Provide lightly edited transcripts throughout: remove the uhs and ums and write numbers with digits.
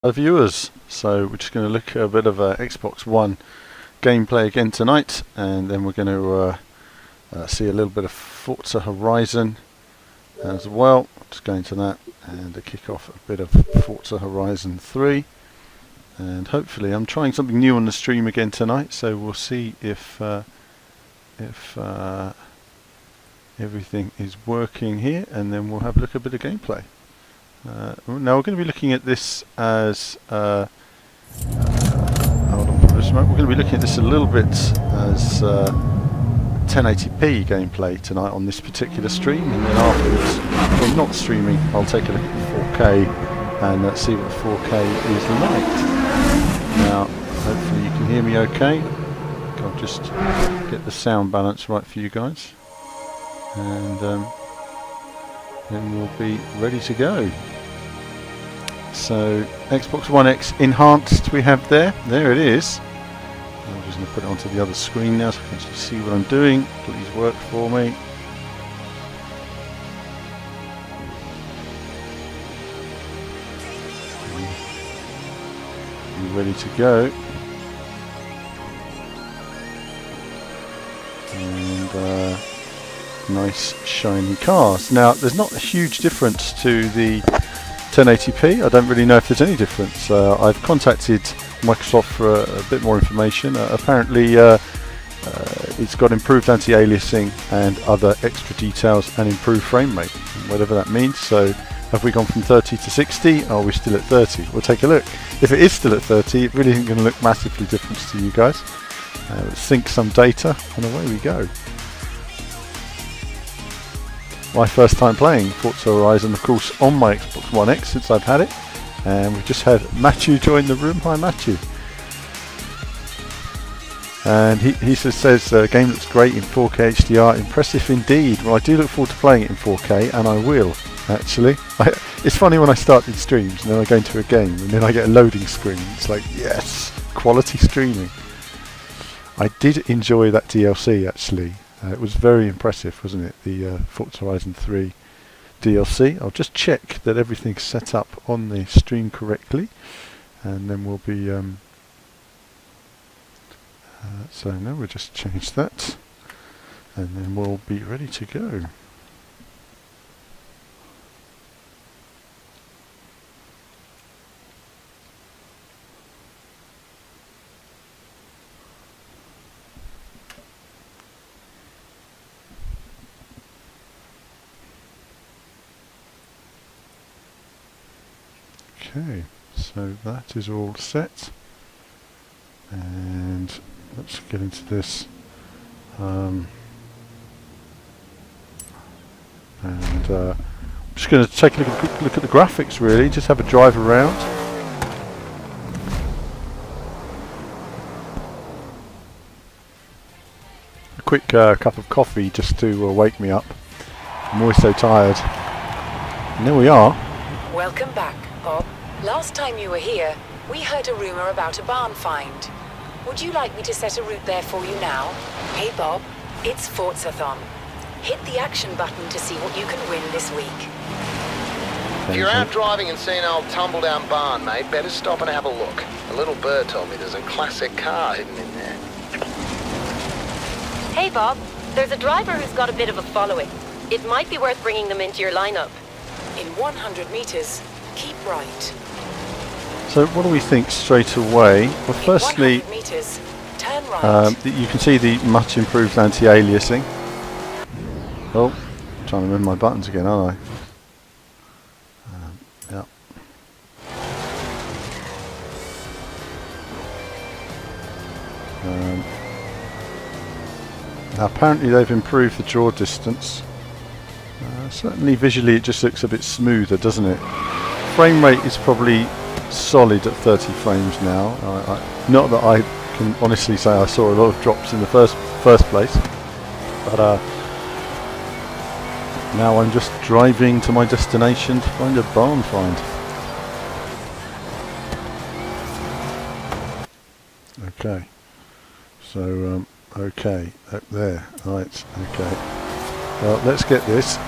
Viewers, so we're just going to look at a bit of Xbox One gameplay again tonight, and then we're going to see a little bit of Forza Horizon as well. Just going to that and to kick off a bit of Forza Horizon 3, and hopefully I'm trying something new on the stream again tonight, so we'll see if everything is working here, and then we'll have a look at a bit of gameplay. Now we're going to be looking at this as hold on for just a moment. We're going to be looking at this a little bit as 1080p gameplay tonight on this particular stream, and then afterwards, when not streaming, I'll take a look at 4K and see what 4K is like. Now hopefully you can hear me okay. I'll just get the sound balance right for you guys, and then we'll be ready to go. So Xbox One X Enhanced we have there. There it is. I'm just going to put it onto the other screen now so I can actually see what I'm doing. Please work for me. Be ready to go. And nice shiny cars. Now there's not a huge difference to the 1080p. I don't really know if there's any difference. I've contacted Microsoft for a bit more information. Apparently it's got improved anti-aliasing and other extra details and improved frame rate, whatever that means. So have we gone from 30 to 60? Are we still at 30? We'll take a look. If it is still at 30, it really isn't going to look massively different to you guys. Let's sync some data and away we go. My first time playing Forza Horizon, of course, on my Xbox One X since I've had it, and we've just had Matthew join the room. Hi Matthew. And he says game looks great in 4K HDR, impressive indeed. Well, I do look forward to playing it in 4K, and I will actually. It's funny when I start these streams and then I go into a game and then I get a loading screen. It's like, yes, quality streaming. I did enjoy that DLC actually. It was very impressive, wasn't it? The Forza Horizon 3 DLC. I'll just check that everything's set up on the stream correctly, and then we'll be. So now we'll just change that, and then we'll be ready to go. Okay, so that is all set, and let's get into this. I'm just going to take a quick look at the graphics, really, just have a drive around. A quick cup of coffee just to wake me up. I'm always so tired. And there we are. Welcome back, Bob. Last time you were here, we heard a rumor about a barn find. Would you like me to set a route there for you now? Hey Bob, it's Forzathon. Hit the action button to see what you can win this week. If you're out driving and see an old tumble-down barn, mate, better stop and have a look. A little bird told me there's a classic car hidden in there. Hey Bob, there's a driver who's got a bit of a following. It might be worth bringing them into your lineup. In 100 meters, keep right. So what do we think straight away? Well, firstly, meters, turn right. you can see the much improved anti-aliasing. Oh, I'm trying to remember my buttons again, aren't I? Yeah. Now apparently they've improved the draw distance. Certainly visually it just looks a bit smoother, doesn't it? Frame rate is probably solid at 30 frames now. Not that I can honestly say I saw a lot of drops in the first place, but now I'm just driving to my destination to find a barn find. Okay, so okay, up there, right, okay. Well, let's get this.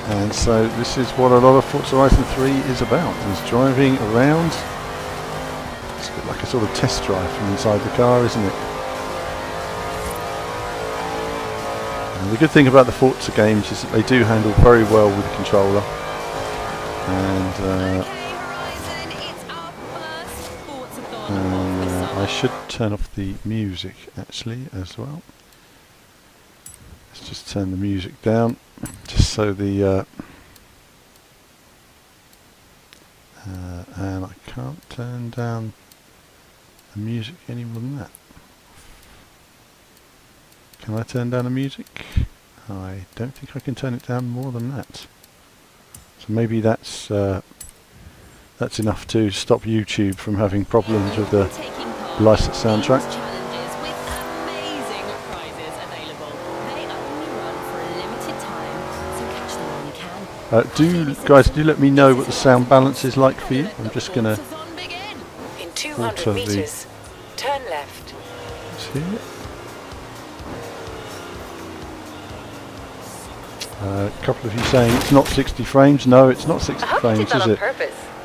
And so this is what a lot of Forza Horizon 3 is about, is driving around like a sort of test drive from inside the car, isn't it? And the good thing about the Forza games is that they do handle very well with the controller. And I should turn off the music actually as well. Let's just turn the music down, just so the and I can't turn down the music any more than that. Can I turn down the music? I don't think I can turn it down more than that. So maybe that's enough to stop YouTube from having problems with the licensed soundtrack. Do let me know what the sound balance is like for you. I'm just gonna in 200 meters, turn left. See it? A couple of you saying it's not 60 frames. No, it's not 60 frames, is it?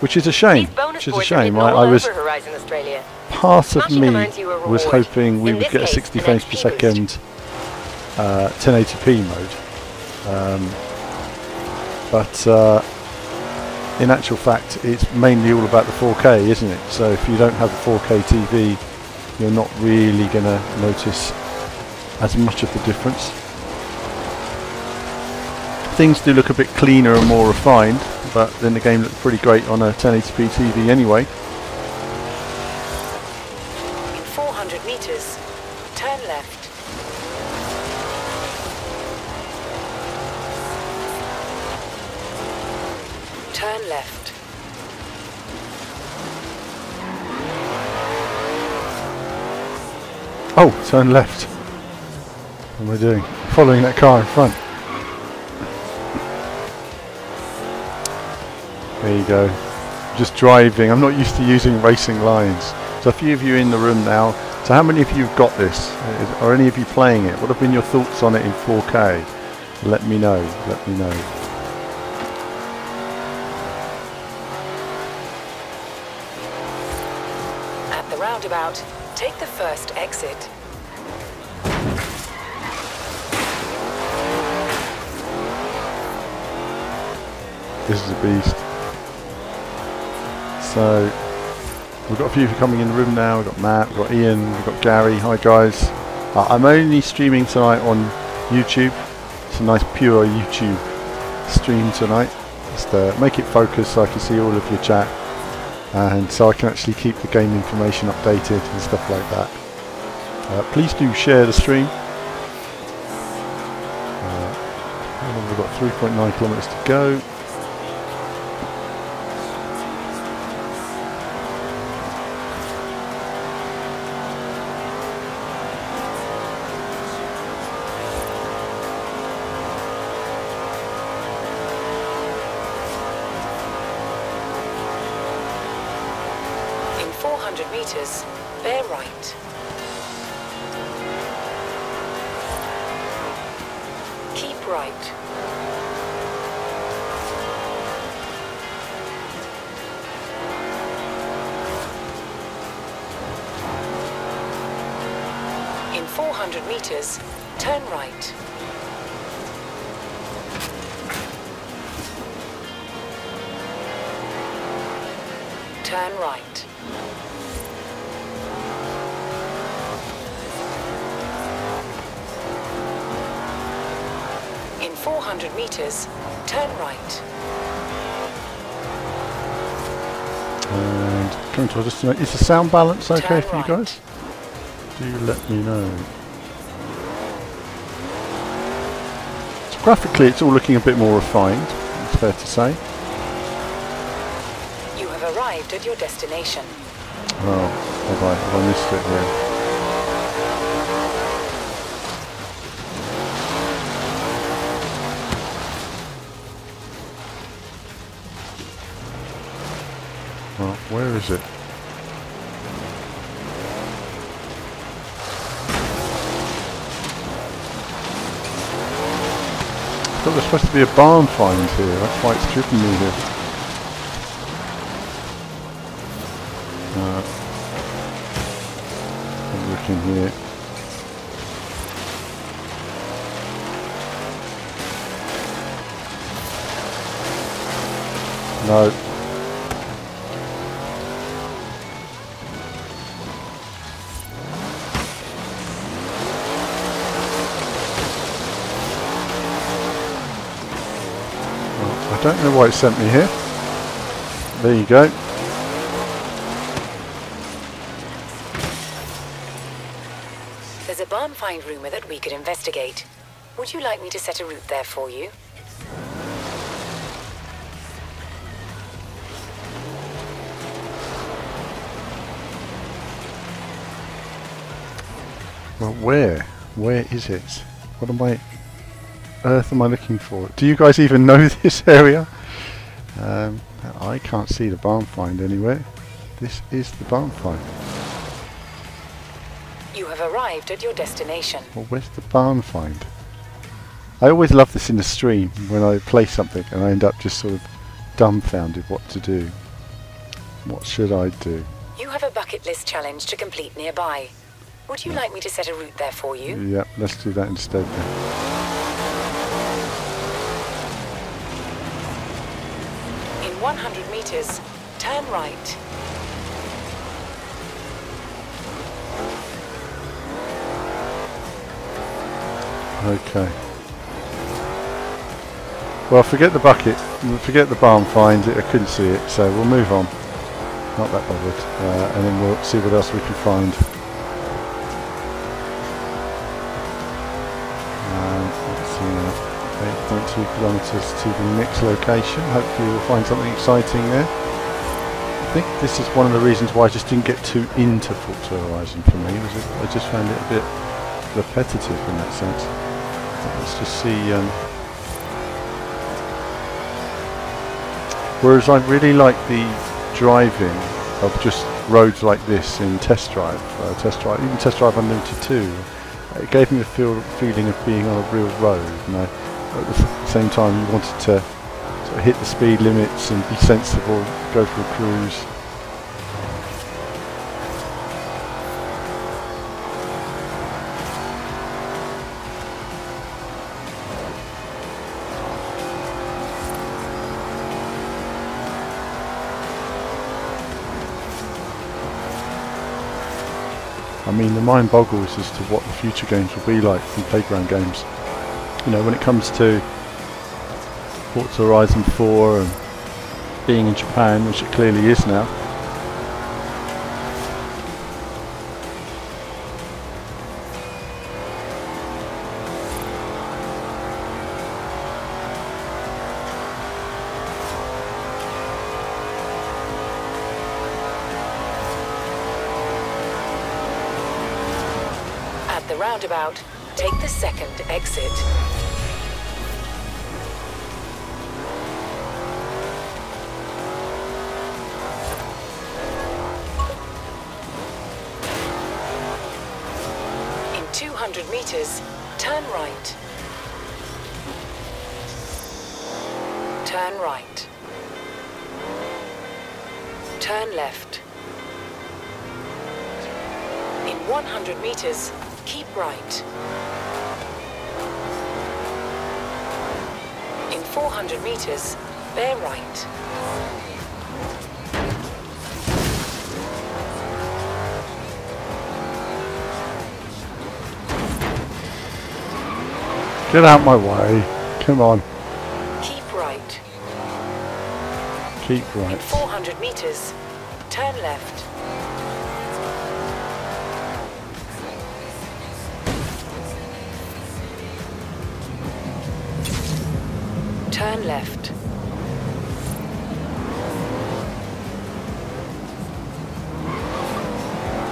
Which is a shame. Which is a shame. I was part of me was hoping we would get a 60 frames per second 1080p mode. But in actual fact, it's mainly all about the 4K, isn't it? So if you don't have a 4K TV, you're not really going to notice as much of the difference. Things do look a bit cleaner and more refined, but then the game looked pretty great on a 1080p TV anyway. In 400 meters, turn left. Turn left. Oh, turn left. What am I doing? Following that car in front. There you go. Just driving. I'm not used to using racing lines. So a few of you in the room now. So how many of you have got this? Are any of you playing it? What have been your thoughts on it in 4K? Let me know. Let me know. At the roundabout, take the first exit. This is a beast. So we've got a few coming in the room now. We've got Matt, we've got Ian, we've got Gary. Hi guys. I'm only streaming tonight on YouTube. It's a nice pure YouTube stream tonight. Just make it focus so I can see all of your chat, and so I can actually keep the game information updated and stuff like that. Please do share the stream. We've got 3.9 kilometers to go. In 400 meters, bear right. Keep right. In 400 meters, turn right. Turn right. In 400 meters, turn right. And coming to us, is the sound balance okay Turn for you right. guys? Do let me know. So graphically it's all looking a bit more refined, it's fair to say. You have arrived at your destination. Oh, have I missed it here? Well, where is it? I thought there's supposed to be a barn find here, that's why it's driven me here. back in here. No. Well, I don't know why it sent me here. There you go. There's a barn find rumour that we could investigate. Would you like me to set a route there for you? Well, where? Where is it? What am I... earth am I looking for? Do you guys even know this area? I can't see the barn find anywhere. This is the barn find. You have arrived at your destination. Well, where's the barn find? I always love this in the stream when I play something and I end up just sort of dumbfounded what to do. What should I do? You have a bucket list challenge to complete nearby. Would you like me to set a route there for you? Yeah, let's do that instead then. In 100 meters, turn right. Okay. Well, forget the bucket, forget the barn find, I couldn't see it, so we'll move on. Not that bothered. And then we'll see what else we can find. Let's see now. 8.2 kilometres to the next location. Hopefully we'll find something exciting there. I think this is one of the reasons why I just didn't get too into Forza Horizon for me. I just found it a bit repetitive in that sense. Let's just see. Whereas I really like the driving of just roads like this in Test Drive, even Test Drive Unlimited 2. It gave me a feeling of being on a real road, and at the same time you wanted to sort of hit the speed limits and be sensible, go for a cruise. I mean, the mind boggles as to what the future games will be like from playground games. You know, when it comes to Forza Horizon 4 and being in Japan, which it clearly is now. At the roundabout, take the second exit. In 200 meters, turn right. Turn right. Turn left. In 100 meters, keep right. In 400 meters, bear right. Get out my way. Come on. Keep right. Keep right. In 400 meters, turn left. Turn left.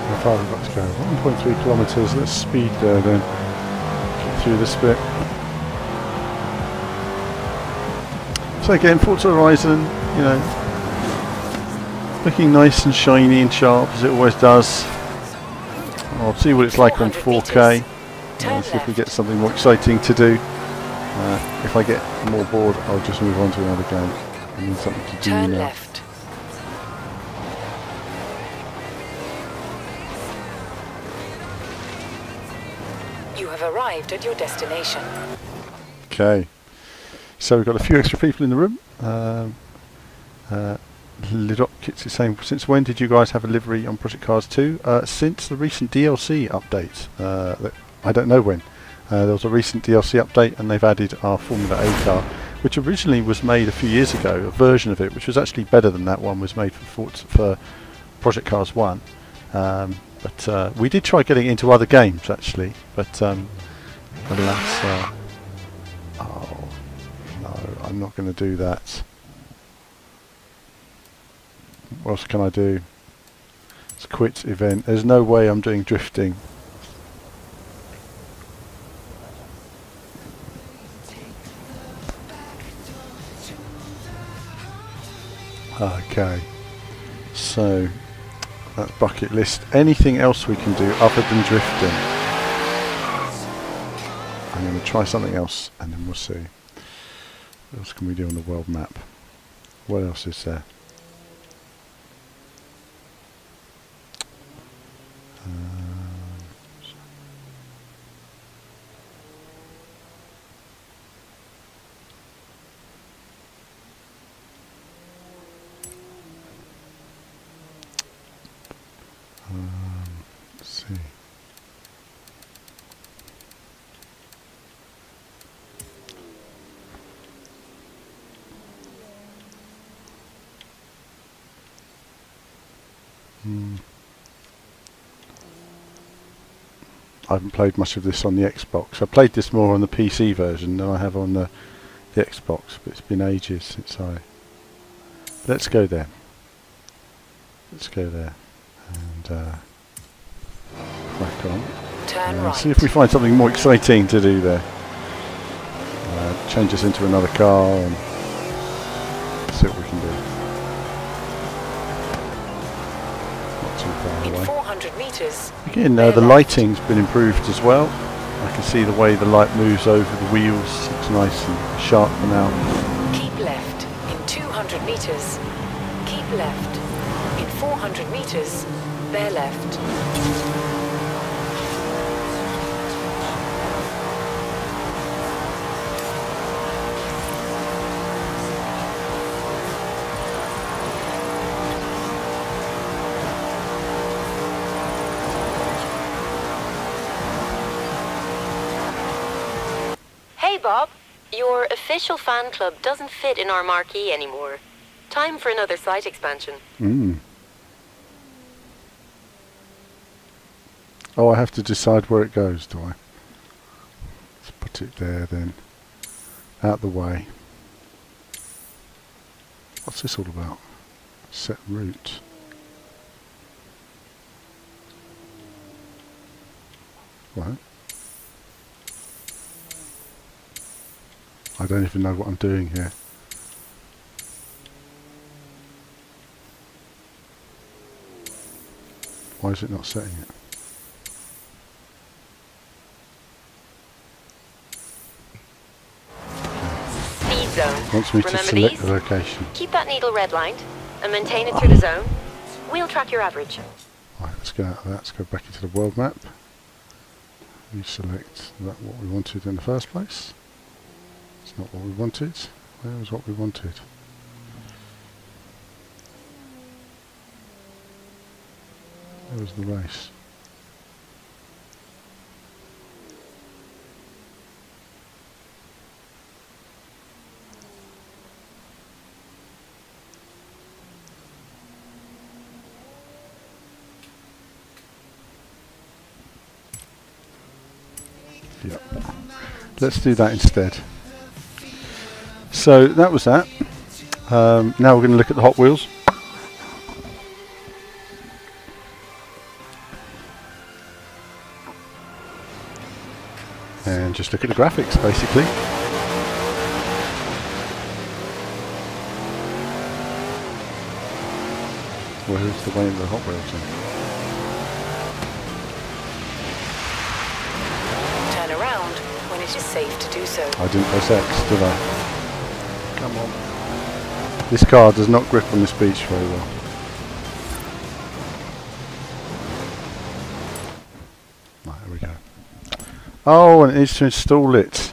How far have we got to go? 1.3 kilometres. Let's speed there then. Get through this bit. So again, Forza Horizon, you know, looking nice and shiny and sharp as it always does. I'll see what it's like on 4K. See if we get something more exciting to do. If I get more bored, I'll just move on to another game. I need something to do Turn now. left. You have arrived at your destination. Okay, so we've got a few extra people in the room. Lidokits is saying, since when did you guys have a livery on Project Cars 2? Since the recent DLC update. I don't know when. There was a recent DLC update and they've added our Formula A car, which originally was made a few years ago, a version of it, which was actually better than that one was made for Project Cars 1. But we did try getting into other games actually, but alas, oh no, I'm not going to do that. What else can I do? It's a quit event. There's no way I'm doing drifting. Okay, so that's bucket list. Anything else we can do other than drifting? I'm going to try something else and then we'll see. What else can we do on the world map? What else is there? Let's see. I haven't played much of this on the Xbox. I played this more on the PC version than I have on the Xbox, but it's been ages since I... Let's go there. Let's go there. And crack on. Turn right. See if we find something more exciting to do there. Change us into another car and see what we can do. Not too far In away. 400 meters. Again, the lighting's been improved as well. I can see the way the light moves over the wheels. It's nice and sharp now. Keep left. In 200 meters. Keep left. In 400 meters. Bear left. Hey Bob, your official fan club doesn't fit in our marquee anymore. Time for another site expansion. Oh, I have to decide where it goes, do I? Let's put it there then. Out the way. What's this all about? Set route. What? I don't even know what I'm doing here. Why is it not setting it? Speed zone. Wants me to Remember select these? the location. Keep that needle redlined and maintain it through the zone. We'll track your average. Right, let's get out of that. Let's go back into the world map. We select that what we wanted in the first place. It's not what we wanted. Where was what we wanted? Where was the race? Yep. Let's do that instead. So that was that. Now we're going to look at the Hot Wheels. And just look at the graphics, basically. Where's the way of the Hot Wheels then? Turn around when it is safe to do so. I didn't press X, did I? Come on. This car does not grip on this beach very well. Right, there we go. Oh, and it needs to install it.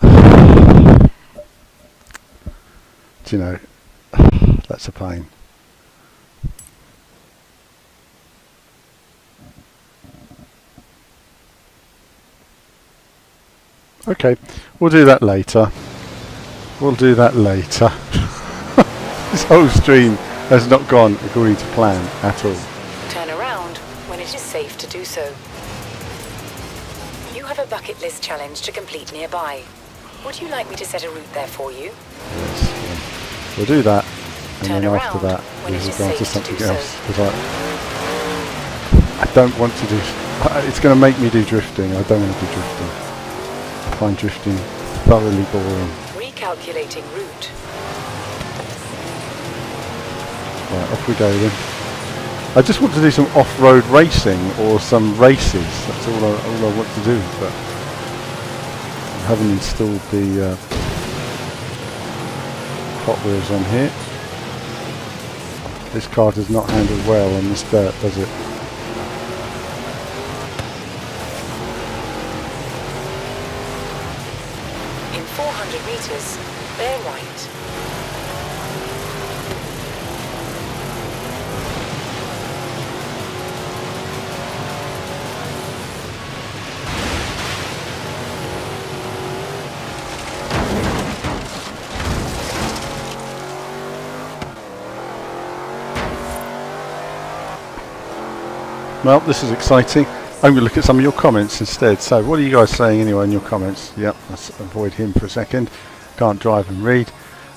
Do you know, that's a pain. Okay, we'll do that later. We'll do that later. This whole stream has not gone according to plan at all. Turn around when it is safe to do so. You have a bucket list challenge to complete nearby. Would you like me to set a route there for you? Yes, we'll do that, and Turn then after around that when we it will is go on to safe to do something so. else. Because I don't want to do. It's going to make me do drifting. I don't want to do drifting. I find drifting thoroughly boring. Recalculating route. Right, off we go then. I just want to do some off-road racing or some races. That's all I want to do. But I haven't installed the Hot Wheels on here. This car does not handle well on this dirt, does it? In 400 meters, bear right. Well, this is exciting. I'm going to look at some of your comments instead. So what are you guys saying anyway in your comments? Yep, let's avoid him for a second. Can't drive and read.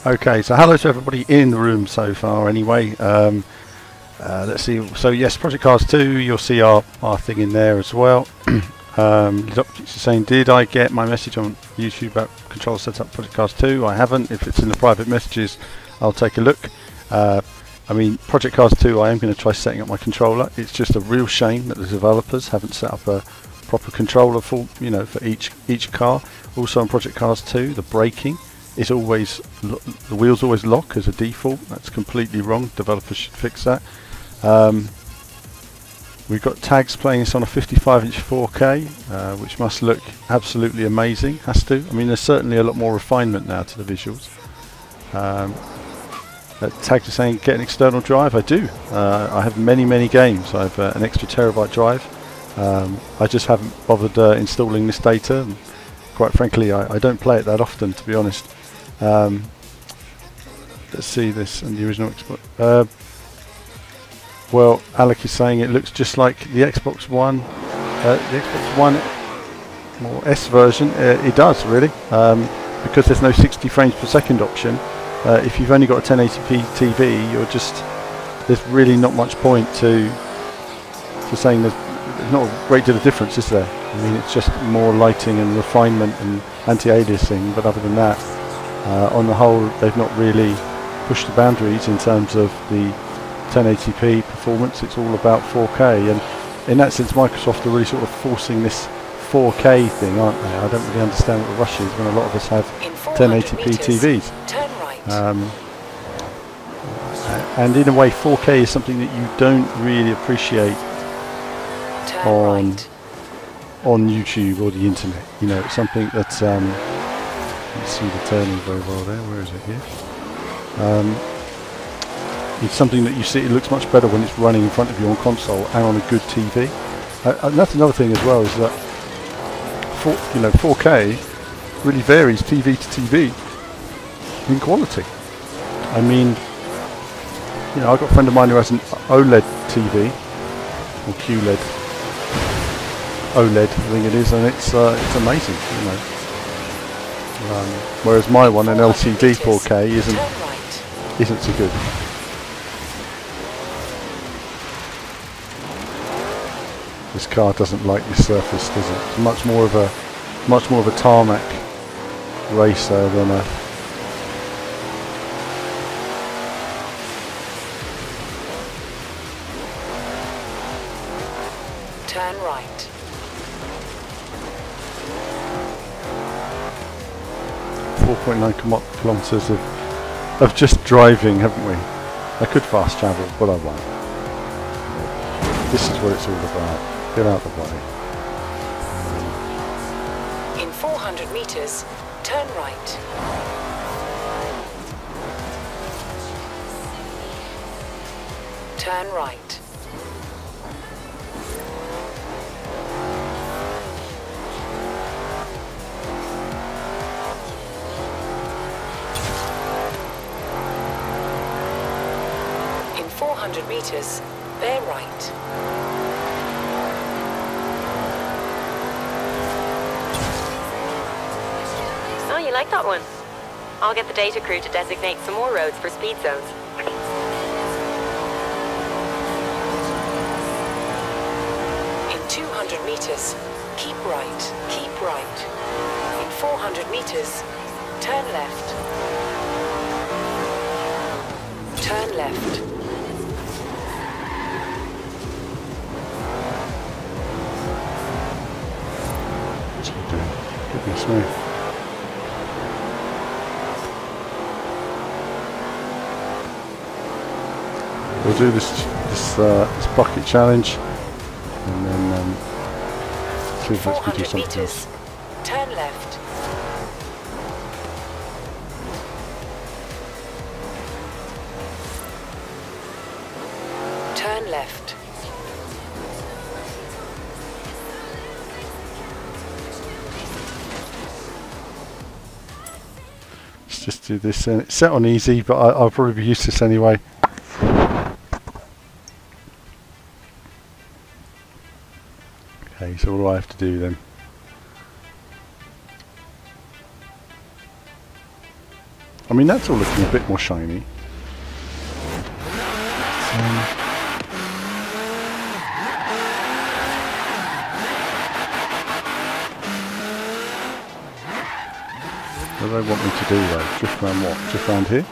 Okay, so hello to everybody in the room so far anyway. Let's see. So yes, Project Cars 2, you'll see our thing in there as well. Saying, did I get my message on YouTube about control setup Project Cars 2? I haven't. If it's in the private messages, I'll take a look. I mean, Project Cars 2, I am going to try setting up my controller. It's just a real shame that the developers haven't set up a proper controller for, you know, for each car. Also on Project Cars 2, the braking is always, the wheels always lock as a default. That's completely wrong. Developers should fix that. We've got tags playing this on a 55-inch 4K, which must look absolutely amazing. Has to. I mean, there's certainly a lot more refinement now to the visuals. Tags are saying get an external drive. I do. I have many games. I have an extra terabyte drive. I just haven't bothered installing this data. And quite frankly, I don't play it that often, to be honest. Let's see this and the original Xbox. Well, Alec is saying it looks just like the Xbox One, or S version. It does really, because there's no 60 frames per second option. If you've only got a 1080p TV, you're just, there's really not much point to saying there's not a great deal of difference, is there? I mean, it's just more lighting and refinement and anti-aliasing, but other than that, on the whole, they've not really pushed the boundaries in terms of the 1080p performance. It's all about 4K, and in that sense Microsoft are really sort of forcing this 4K thing, aren't they? I don't really understand what the rush is when a lot of us have 1080p TVs. Turn right. And in a way 4K is something that you don't really appreciate on YouTube or the internet. You know, it's something that you see the turning very well there. Where is it here? It's something that you see, it looks much better when it's running in front of you on console and on a good TV. And that's another thing as well, is that 4K really varies TV to TV in quality. I mean, you know, I've got a friend of mine who has an OLED TV, or QLED, OLED I think it is, and it's amazing, you know. Whereas my one, an LCD 4K, isn't so good. This car doesn't like this surface, does it? It's much more of a tarmac racer than a. Turn right. 4.9 kilometres of just driving, haven't we? I could fast travel, but I won't. This is what it's all about. Get out of the way. 200 meters, turn right. Turn right. In 400 meters, bear right. Oh, you like that one? I'll get the data crew to designate some more roads for speed zones. In 200 meters, keep right, keep right. In 400 meters, turn left. Turn left. What's he doing? Goodness me. We'll do this bucket challenge, and then see if we can do 400 something meters, else. turn left. Turn left. Let's just do this. It's set on easy, but I'll probably be used to this anyway. Okay, so what do I have to do then? I mean, that's all looking a bit more shiny. What do they want me to do though? Drift around what? Drift around here?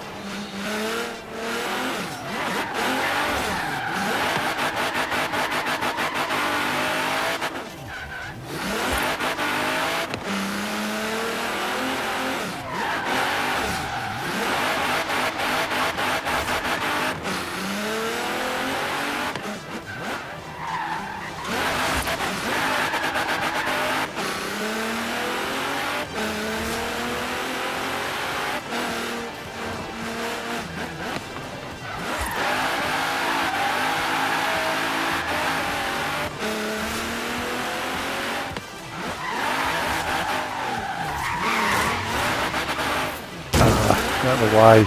Out of the way.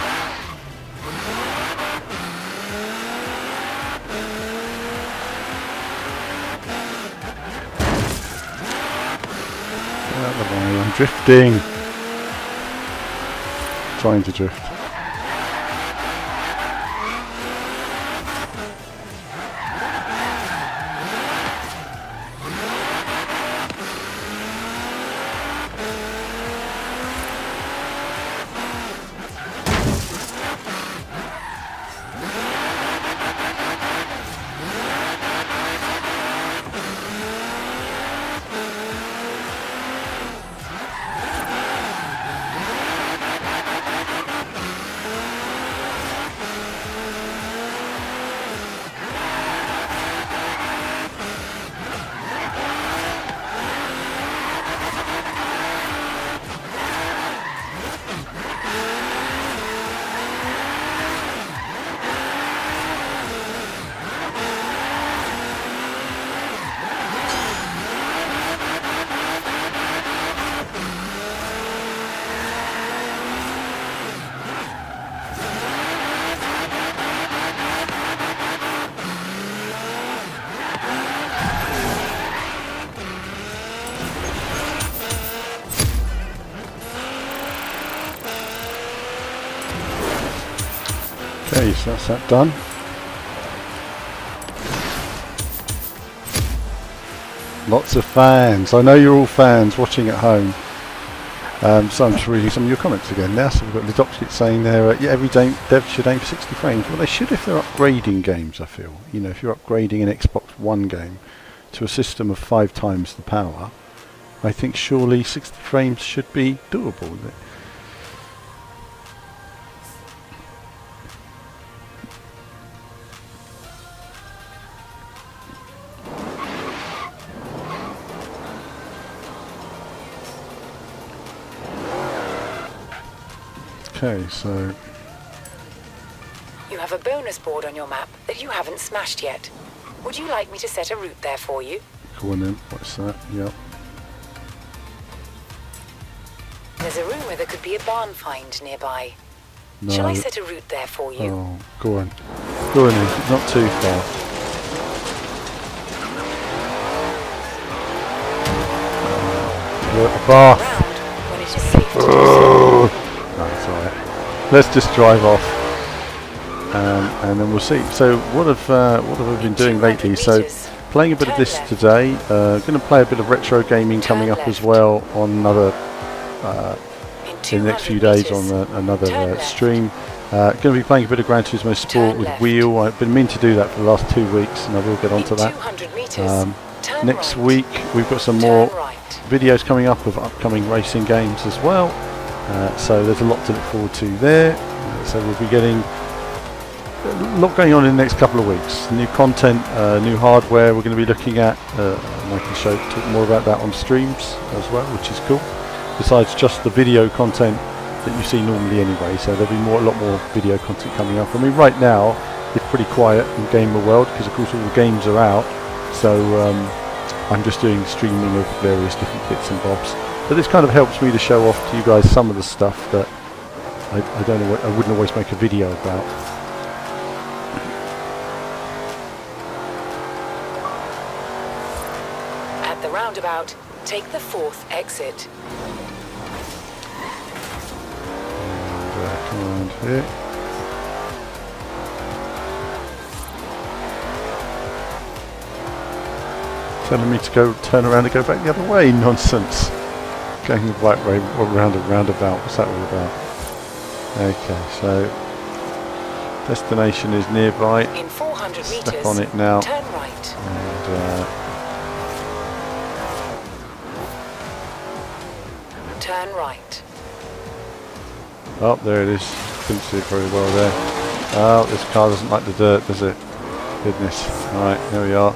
Get out of the way, I'm drifting. Trying to drift. Okay, so that's that done. Lots of fans. I know you're all fans watching at home. So I'm just reading some of your comments again now. So we've got Lidopskit saying there, yeah, every dev should aim for 60 frames. Well, they should if they're upgrading games, I feel. You know, if you're upgrading an Xbox One game to a system of 5 times the power, I think surely 60 frames should be doable. Okay, so You have a bonus board on your map that you haven't smashed yet. Would you like me to set a route there for you? go on then. What's that? Yep. There's a rumour there could be a barn find nearby. No. Shall I set a route there for you? Oh, go on. Go on then. Not too far. Look, a bar. Round when it is safe to do so. Oh, that's alright. Let's just drive off, and then we'll see. So what have I been doing lately? So playing a bit of this today. Going to play a bit of retro gaming coming up as well on another in the next few days on another stream. Going to be playing a bit of Gran Turismo Sport with Wheel. I've been meaning to do that for the last 2 weeks, and I will get onto that. Next week we've got some more videos coming up of upcoming racing games as well. So there's a lot to look forward to there. So we'll be getting a lot going on in the next couple of weeks. New content, new hardware we're going to be looking at. And I can talk more about that on streams as well, which is cool. Besides just the video content that you see normally anyway, so there'll be a lot more video content coming up. I mean, right now it's pretty quiet in gamer world because of course all the games are out, so I'm just doing streaming of various different bits and bobs. But this kind of helps me to show off to you guys some of the stuff that I don't know, I wouldn't always make a video about. At the roundabout, take the 4th exit. Come around here. Telling me to turn around and go back the other way. Nonsense. Going the right way around a roundabout. What's that all about? Okay, so destination is nearby. In 400 meters, step on it now. Turn right. And turn right. oh, there it is. Couldn't see it very well there. Oh, this car doesn't like the dirt, does it? Goodness. Alright, there we are.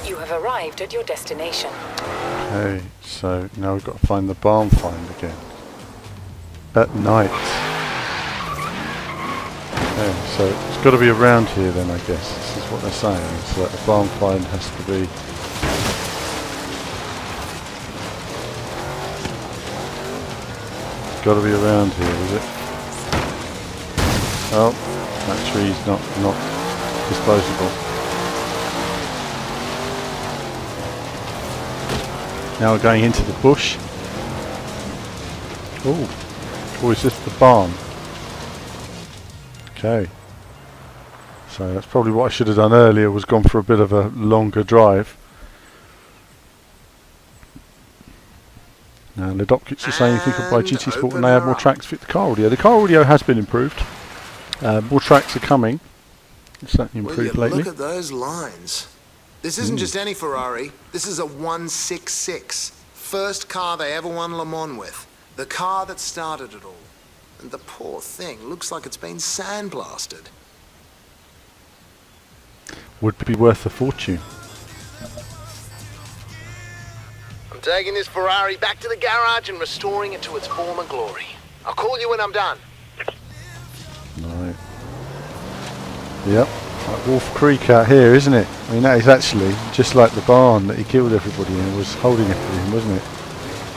You have arrived at your destination. Okay, so now we've got to find the barn find again. At night. Okay, so it's got to be around here then, I guess. This is what they're saying, so that the barn find has to be... It's got to be around here, is it? Oh, that tree's not disposable. Now we're going into the bush. Oh, or is this the barn? Okay. So that's probably what I should have done earlier, was gone for a bit of a longer drive. Now the dockets are saying you think of buy GT Sport when they add more tracks fit the car audio. The car audio has been improved. More tracks are coming. It's certainly improved lately. Look at those lines. This isn't just any Ferrari. This is a 166. First car they ever won Le Mans with. The car that started it all. And the poor thing looks like it's been sandblasted. Would be worth a fortune. I'm taking this Ferrari back to the garage and restoring it to its former glory. I'll call you when I'm done. Right. Yep. Like Wolf Creek out here, isn't it? I mean, that is actually just like the barn that he killed everybody in and was holding everything, wasn't it?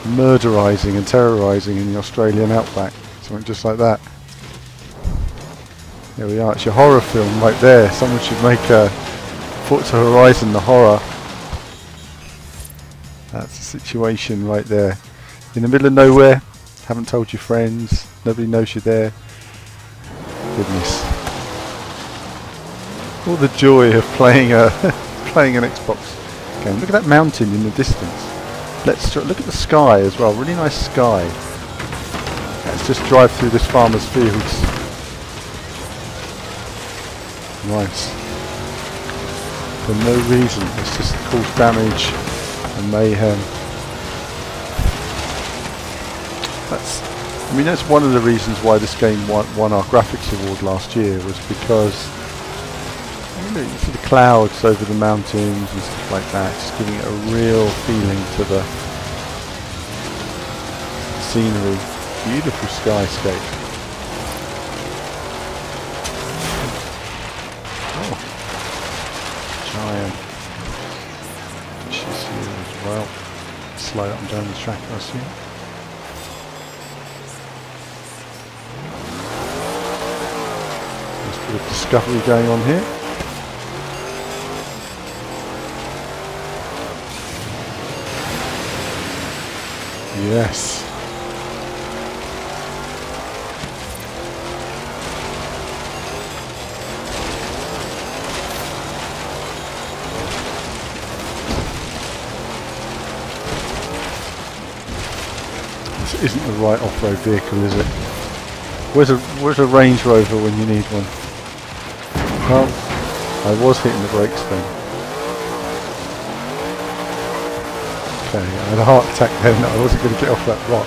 Murderising and terrorising in the Australian outback. Something just like that. There we are. It's your horror film right there. Someone should make a Forza Horizon the horror. That's the situation right there. In the middle of nowhere. Haven't told your friends. Nobody knows you're there. Goodness. All the joy of playing an Xbox game. Look at that mountain in the distance. Let's look at the sky as well. Really nice sky. Let's just drive through this farmer's fields. Nice. For no reason. It's just cause damage and mayhem. I mean, that's one of the reasons why this game won our graphics award last year, was because you see the clouds over the mountains and stuff like that, just giving it a real feeling to the scenery. Beautiful skyscape. Oh, giant fishes here as well. Slide up and down the track, I see. Bit of discovery going on here. Yes. This isn't the right off-road vehicle, is it? Where's a Range Rover when you need one? Well, I was hitting the brakes then. Okay, I had a heart attack then. I wasn't going to get off that rock.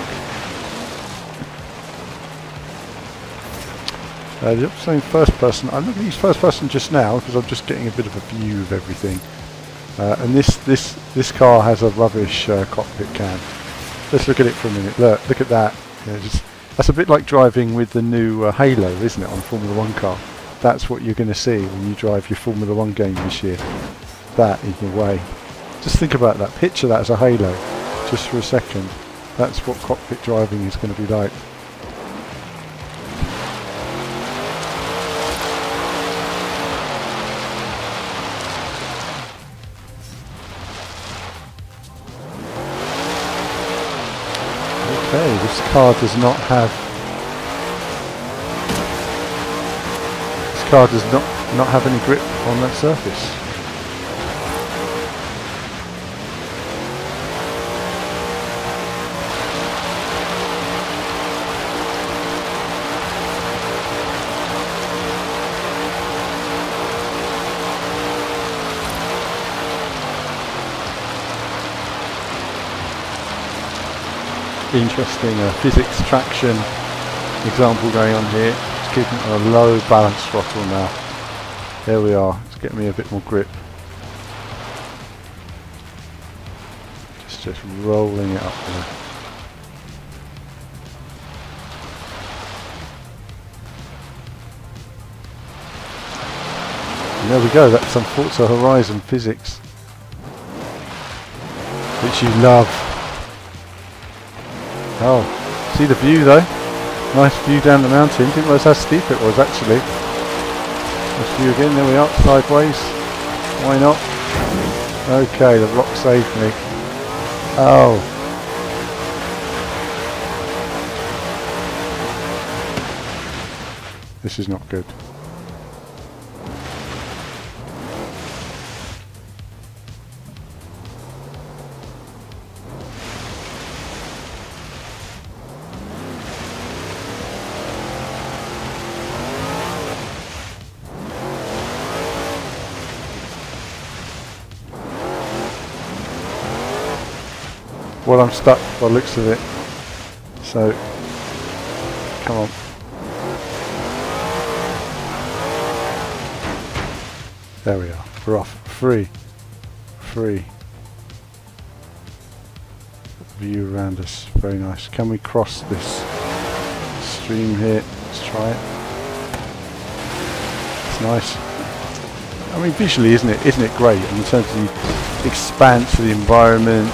The saying first person. I'm not going to use first person just now because I'm just getting a bit of a view of everything. And this car has a rubbish cockpit cam. Let's look at it for a minute. Look at that. Yeah, that's a bit like driving with the new Halo, isn't it, on a Formula 1 car? That's what you're going to see when you drive your Formula 1 game this year. That in your way. Just think about that. Picture that as a Halo, just for a second. That's what cockpit driving is going to be like. Okay, this car does not have have any grip on that surface. Interesting physics traction example going on here. It's keeping a low balance throttle now. There we are. It's getting me a bit more grip. Just rolling it up there. And there we go. That's some Forza Horizon physics, which you love. Oh, see the view though? Nice view down the mountain. Didn't realise how steep it was actually. Nice view again, there we are, sideways. Why not? Okay, the rock saved me. Oh. This is not good. Well, I'm stuck by the looks of it, so come on. There we are, we're off, free. View around us, very nice. Can we cross this stream here? Let's try it. It's nice. I mean, visually, isn't it great in terms of the expanse of the environment.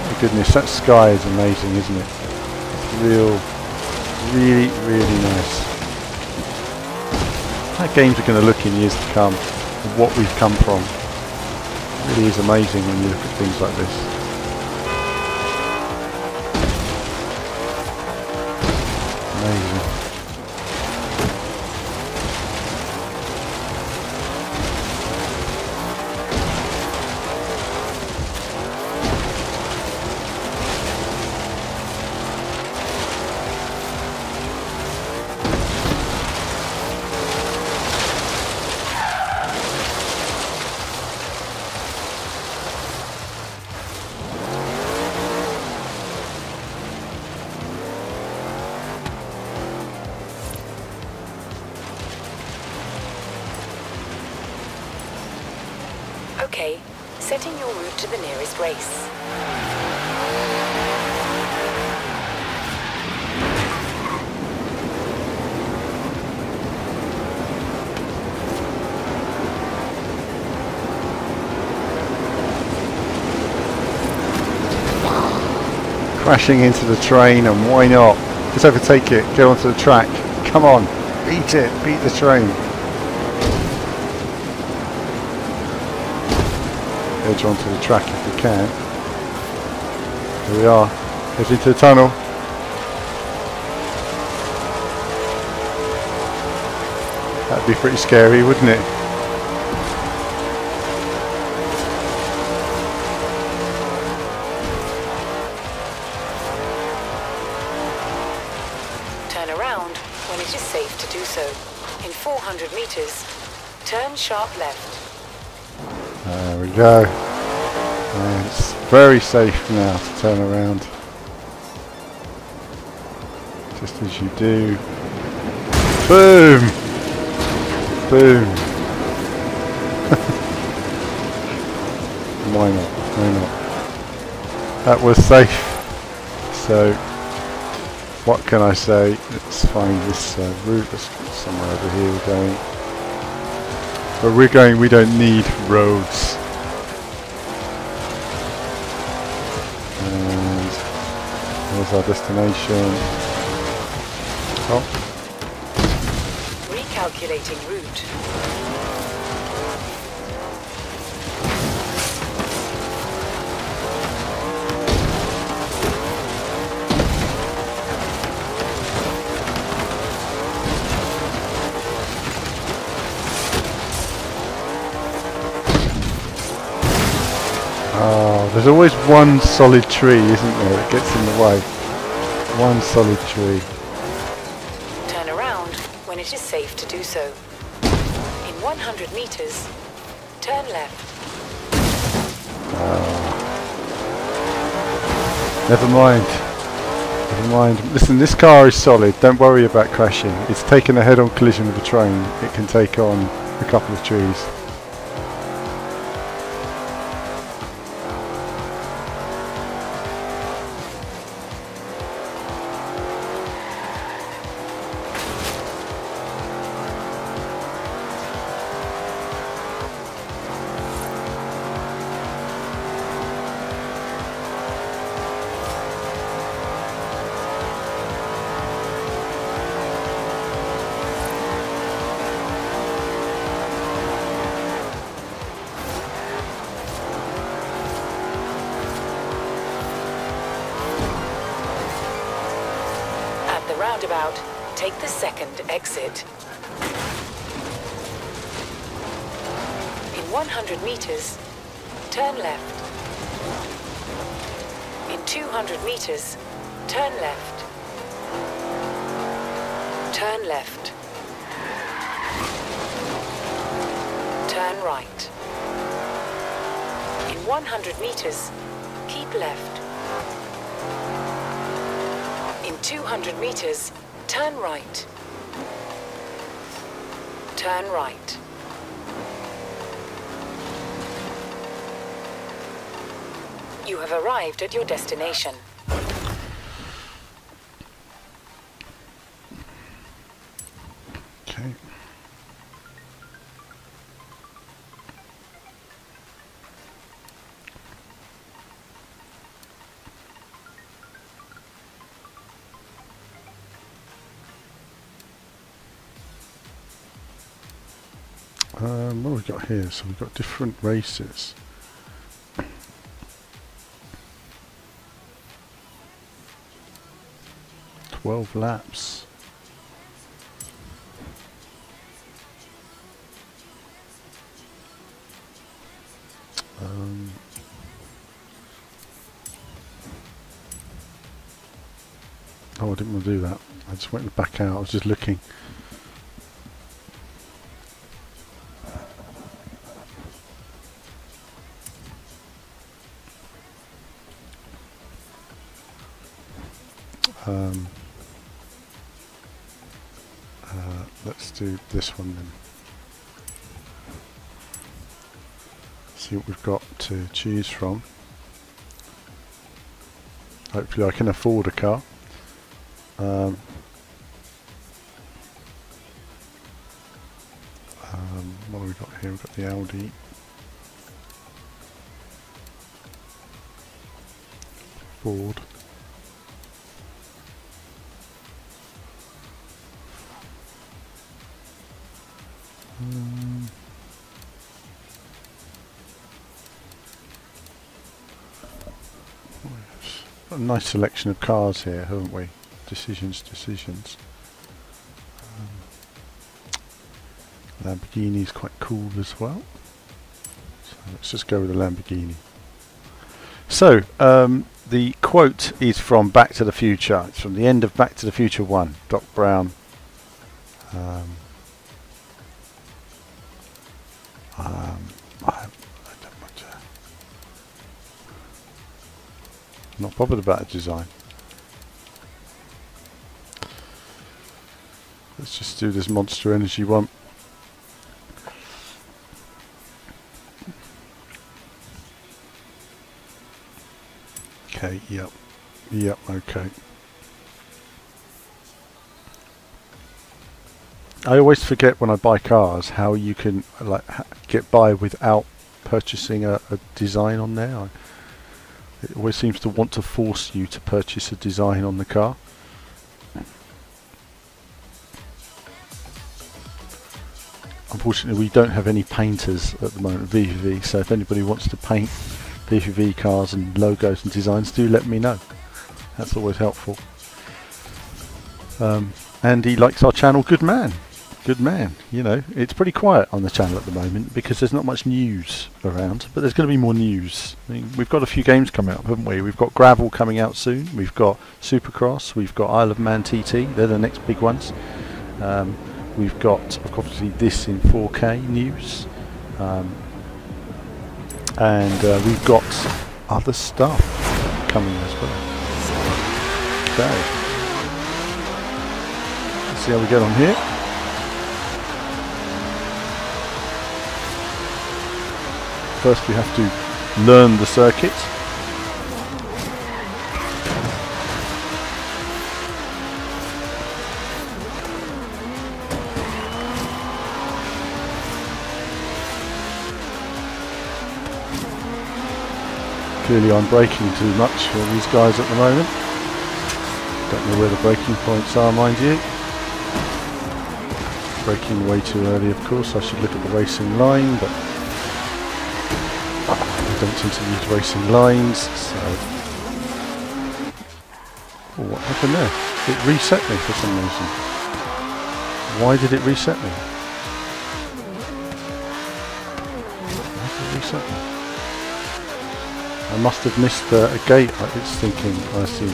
My goodness, that sky is amazing, isn't it? It's really nice. How games are going to look in years to come, and what we've come from. It really is amazing when you look at things like this. Amazing. Okay, setting your route to the nearest race. Crashing into the train, and why not? Just overtake it, get onto the track. Come on, beat it, beat the train. Edge onto the track if we can. Here we are, head into the tunnel. That'd be pretty scary, wouldn't it? Turn around when it is safe to do so. In 400 meters, turn sharp left. There we go. And it's very safe now to turn around. Just as you do. Boom! Boom! Why not? Why not? That was safe. So, what can I say? Let's find this route. Let's go somewhere over here we're going. Where we're going, we don't need roads. And there's our destination. Oh. Recalculating route. Oh, there's always one solid tree, isn't there, that gets in the way. One solid tree. Turn around when it is safe to do so. In 100 meters, turn left. Never mind. Never mind. Listen, this car is solid. Don't worry about crashing. It's taken a head-on collision with a train. It can take on a couple of trees. Roundabout, take the second exit. In 100 meters, turn left. In 200 meters, turn left. Turn left. Turn right. In 100 meters, keep left. In 200 meters, turn right. Turn right. You have arrived at your destination. Okay. What have we got here? So we've got different races. "12 laps. Oh, I didn't want to do that. I just went back out. I was just looking. Let's do this one then. see what we've got to choose from. Hopefully I can afford a car. What have we got here? We've got the Audi. Ford. Got a nice selection of cars here, haven't we? Decisions. Lamborghini's quite cool as well. So let's just go with the Lamborghini. So the quote is from Back to the Future. It's from the end of Back to the Future 1. Doc Brown. Not bothered about the design. Let's just do this Monster Energy one. Okay, yep, okay. I always forget when I buy cars how you can like get by without purchasing a design on there. It always seems to want to force you to purchase a design on the car. Unfortunately, we don't have any painters at the moment, VVV, so if anybody wants to paint VVV cars and logos and designs, do let me know. That's always helpful. And he likes our channel. Good man. You know, it's pretty quiet on the channel at the moment because there's not much news around, but there's going to be more news. I mean, we've got a few games coming up, haven't we? We've got Gravel coming out soon. We've got Supercross. We've got Isle of Man TT. They're the next big ones. We've got obviously this in 4K news. And we've got other stuff coming as well. Okay. Let's see how we get on here. First we have to learn the circuit. Clearly I'm braking too much for these guys at the moment. Don't know where the braking points are, mind you. Braking way too early, of course. I should look at the racing line, but I don't seem to use racing lines, so... Oh, what happened there? It reset me for some reason. Why did it reset me? Why did it reset me? I must have missed a gate, it's thinking, I see.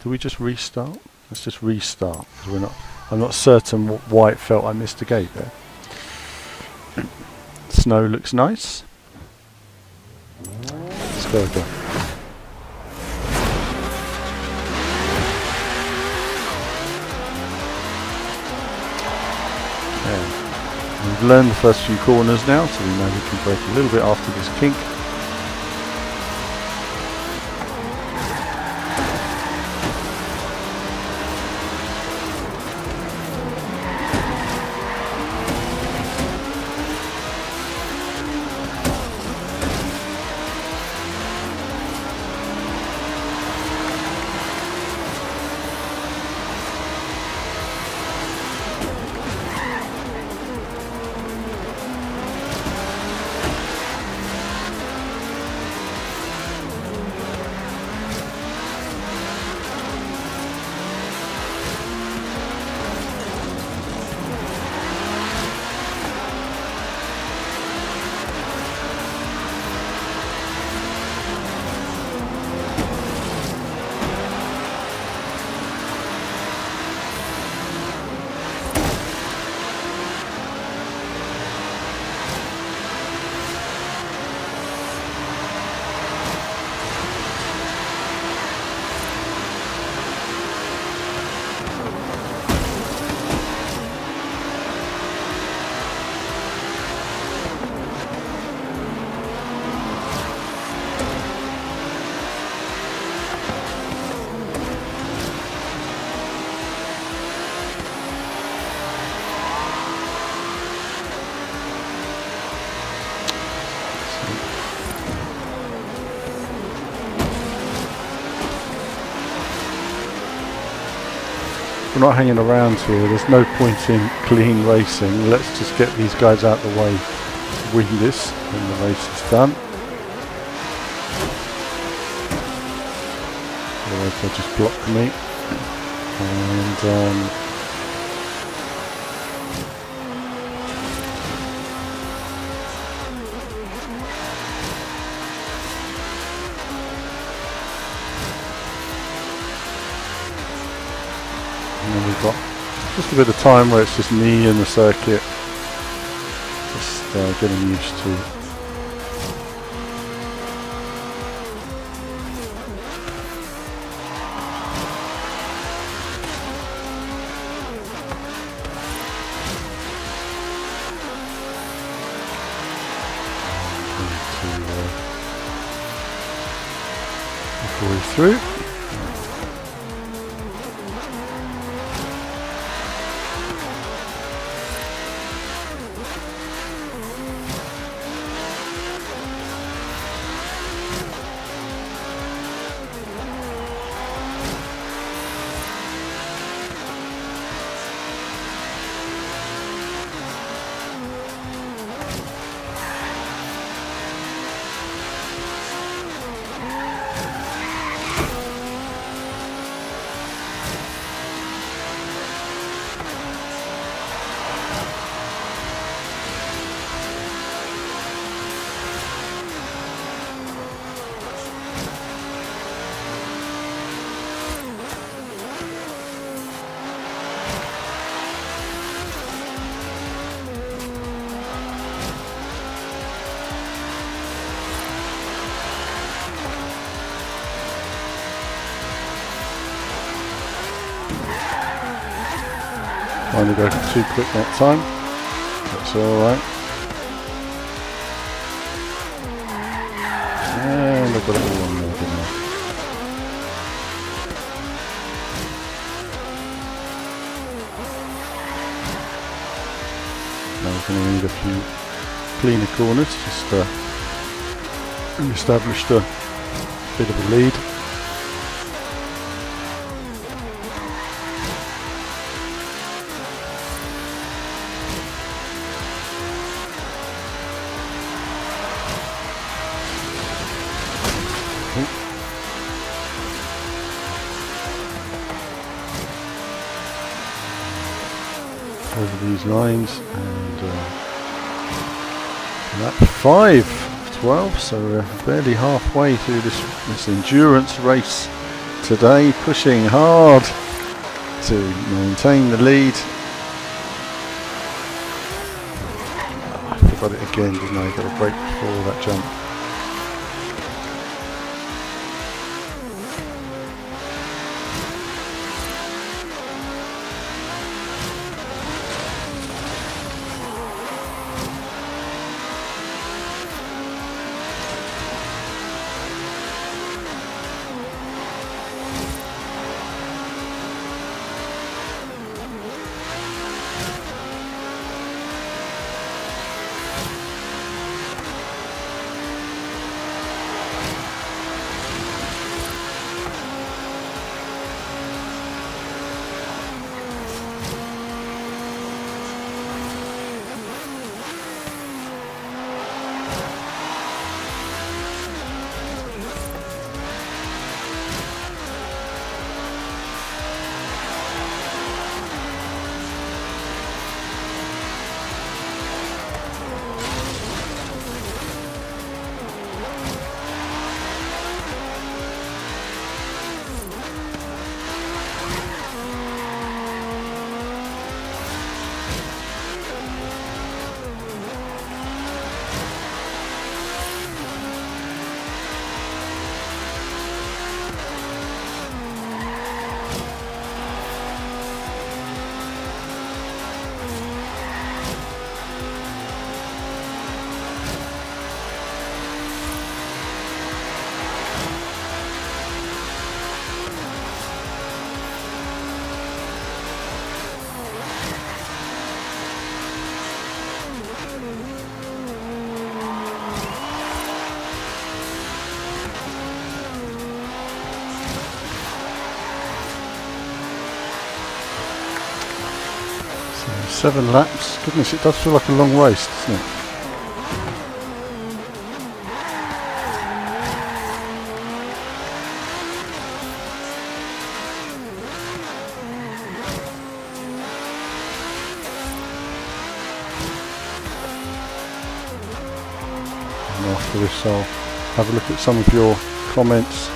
Do we just restart? Let's just restart, because I'm not certain why it felt I missed a gate there. Snow looks nice. Let's go again. Yeah. We've learned the first few corners now, so we know we can brake a little bit after this kink. we're not hanging around here. There's no point in clean racing. Let's just get these guys out of the way, win this, and the race is done. Otherwise they'll just block me. And then we've got just a bit of time where it's just me and the circuit, just getting used to. Halfway through. Trying to go too quick that time. That's alright. And I've got it all on there, didn't I? Now we're going to need a few cleaner corners just to establish a bit of a lead. Over these lines, and lap 5:12, so we're barely halfway through this endurance race today, pushing hard to maintain the lead. I forgot it again, didn't I? Got a break before that jump. So 7 laps. Goodness, it does feel like a long race, doesn't it? And after this, I'll have a look at some of your comments.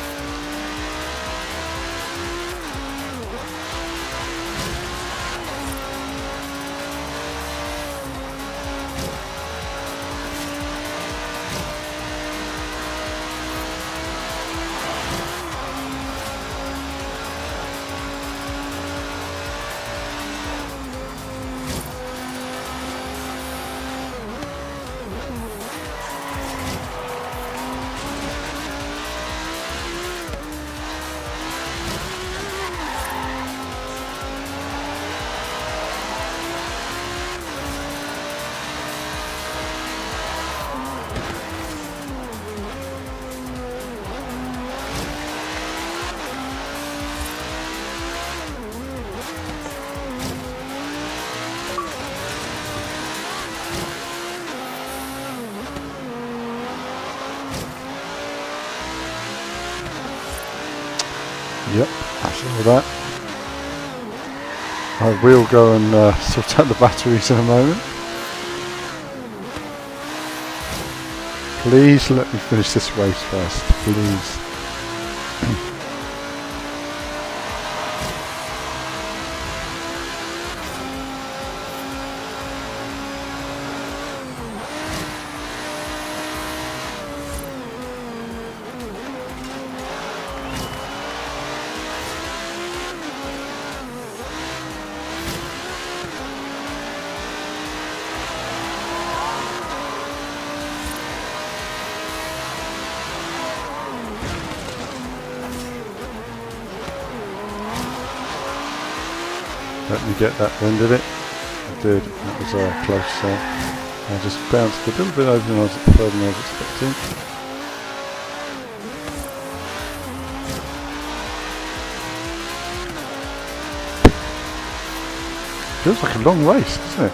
Yep, that's all that. I will go and sort out the batteries in a moment. Please let me finish this race first, please. Let me get that then, did it? I did. That was close. I just bounced a little bit over than I was further than I was expecting. Feels like a long race, doesn't it?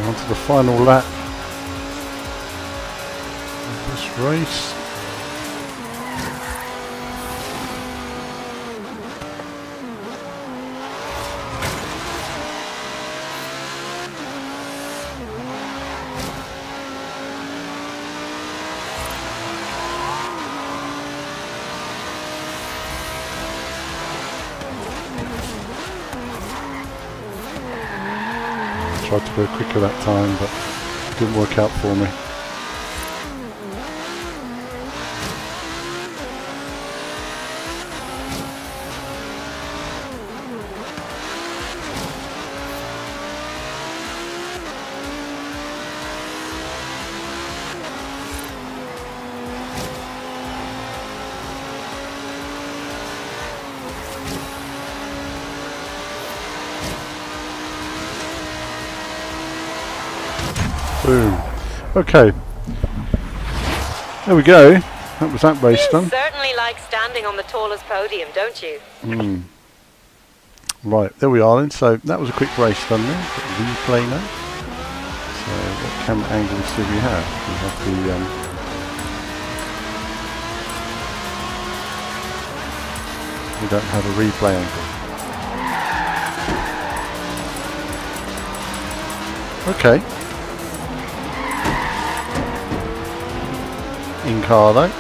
On to the final lap of this race. Tried to go quicker that time, but it didn't work out for me. Boom. Okay. There we go. That was that race done. You certainly like standing on the tallest podium, don't you? Right, there we are then. So that was a quick race done there. Replay now. So what camera angles do we have? We have the we don't have a replay angle. Okay. In car though.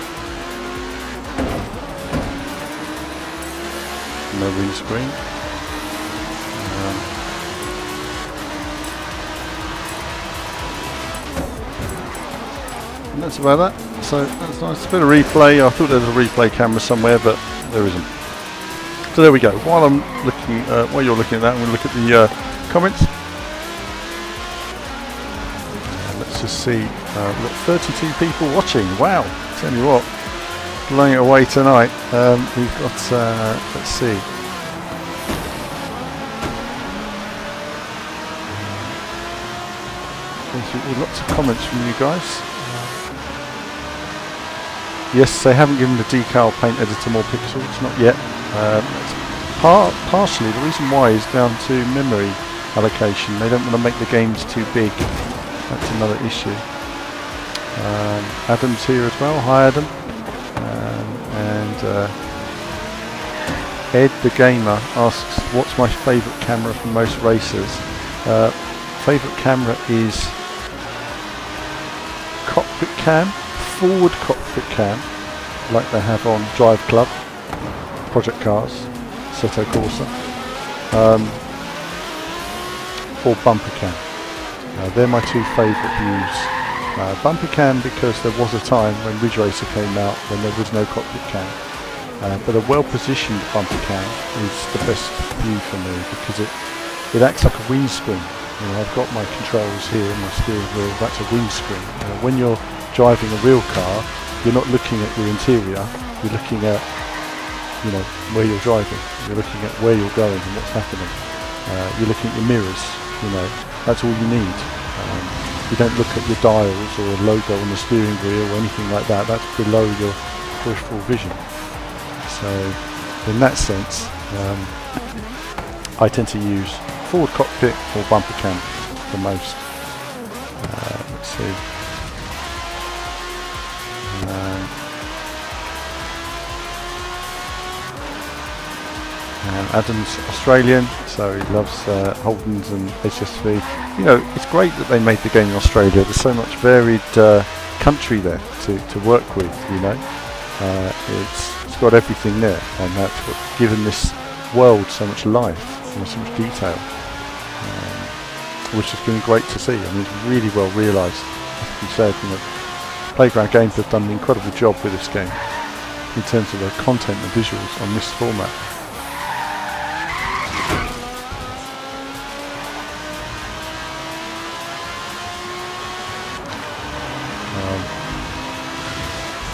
No windscreen. And that's about that. So that's nice. A bit of replay. I thought there was a replay camera somewhere, but there isn't. So there we go. While I'm looking, while you're looking at that, I'm going to look at the comments. Let's just see. We've got 32 people watching. Wow! Tell you what, blowing it away tonight. We've got. Let's see. Lots of comments from you guys. Yes, they haven't given the decal paint editor more pixels, not yet. Partially, the reason why is down to memory allocation. They don't want to make the games too big. That's another issue. Adam's here as well. Hi, Adam. And Ed the Gamer asks, what's my favourite camera from most racers? Favourite camera is cockpit cam, forward cockpit cam, like they have on Drive Club, Project Cars, Assetto Corsa, or bumper cam. They're my two favourite views. Bumper cam because there was a time when Ridge Racer came out when there was no cockpit cam, but a well-positioned bumper cam is the best view for me because it acts like a windscreen. You know, I've got my controls here, my steering wheel, that's a windscreen. When you're driving a real car, you're not looking at your interior, you're looking at, you know, where you're driving. You're looking at where you're going and what's happening. You're looking at your mirrors, you know, that's all you need. You don't look at your dials or a logo on the steering wheel or anything like that, that's below your peripheral vision. So, in that sense, I tend to use forward cockpit or bumper cam the most. Let's see. Adam's Australian, so he loves Holdens and HSV. You know, it's great that they made the game in Australia. There's so much varied country there to work with. You know, it's got everything there, and that's what's given this world so much life, so much detail. Which has been great to see. I mean, it's really well realised. Like you said, you know, Playground Games have done an incredible job with this game in terms of the content and visuals on this format.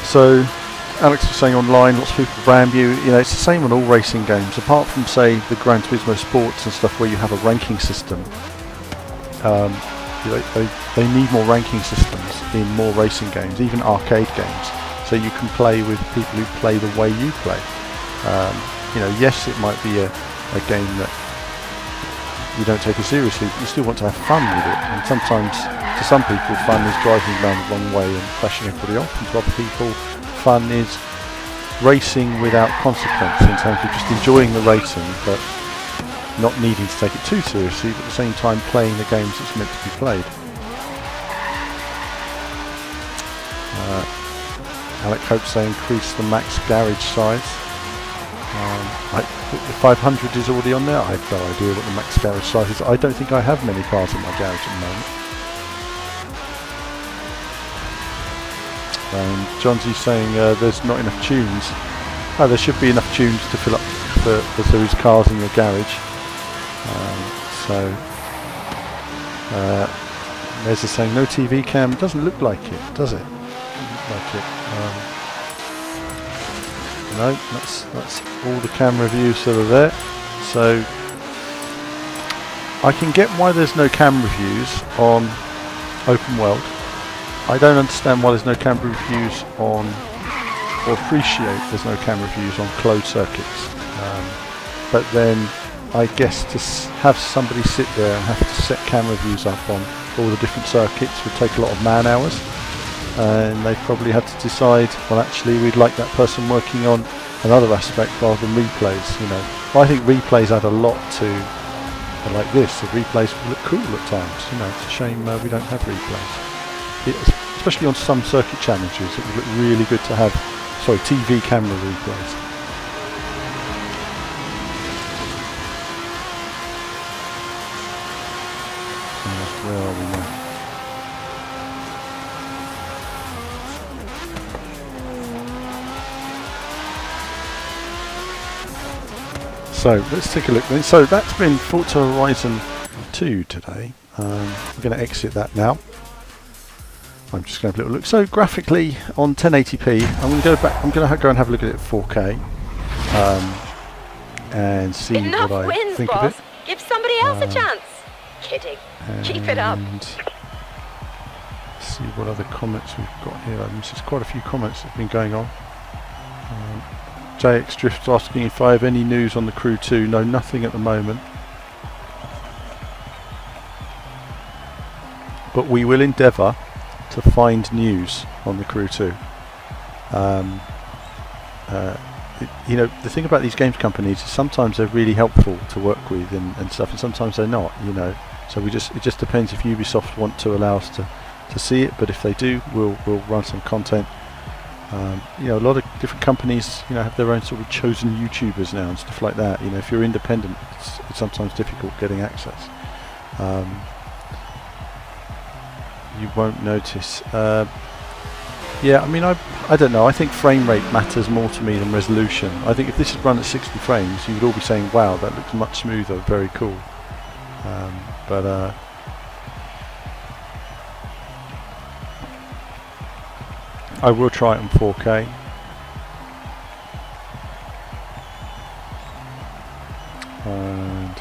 So, Alex was saying online, lots of people ram you. You know, it's the same on all racing games, apart from, say, the Gran Turismo Sports and stuff where you have a ranking system. They need more ranking systems in more racing games, even arcade games, so you can play with people who play the way you play. You know, yes, it might be a game that you don't take it seriously, but you still want to have fun with it. And sometimes, to some people, fun is driving around the wrong way and crashing everybody off, and to other people, fun is racing without consequence, in terms of just enjoying the racing, but not needing to take it too seriously, but at the same time playing the games that's meant to be played. Alec hopes they increase the max garage size. The 500 is already on there. I have no idea what the max garage size is. I don't think I have many cars in my garage at the moment. And Johnsy saying there's not enough tunes. Oh, there should be enough tunes to fill up for those cars in your garage. There's a saying no TV cam. Doesn't look like it, does it? Doesn't look like it. No, that's all the camera views that are there. So I can get why there's no camera views on open world. I don't understand why there's no camera views on, or appreciate there's no camera views on closed circuits. But then I guess to have somebody sit there and have to set camera views up on all the different circuits would take a lot of man hours. And they probably had to decide, well, actually we'd like that person working on another aspect rather than replays, you know. Well, I think replays add a lot to like this. The replays look cool at times, you know. It's a shame we don't have replays. Especially on some circuit challenges, it would look really good to have, TV camera replays. Where are we now? So let's take a look then. So that's been Forza Horizon 2 today. We're going to exit that now. I'm just going to have a little look. So graphically on 1080p, I'm going to go back. I'm going to go and have a look at it at 4K and see Enough what I wins, think boss. of it. Give somebody else a chance. Kidding. Keep it up. See what other comments we've got here. There's quite a few comments that have been going on. JX Drift asking if I have any news on the Crew 2. No, nothing at the moment. But we will endeavour to find news on the Crew 2. You know, the thing about these games companies is sometimes they're really helpful to work with and stuff, and sometimes they're not, you know. So it just depends if Ubisoft want to allow us to see it, but if they do, we'll run some content. You know, a lot of different companies, you know, have their own sort of chosen YouTubers now and stuff like that. You know, if you're independent, it's sometimes difficult getting access. You won't notice. Yeah, I mean, I don't know. I think frame rate matters more to me than resolution. I think if this is run at 60 frames, you would all be saying, "Wow, that looks much smoother, very cool." But I will try it on 4K. And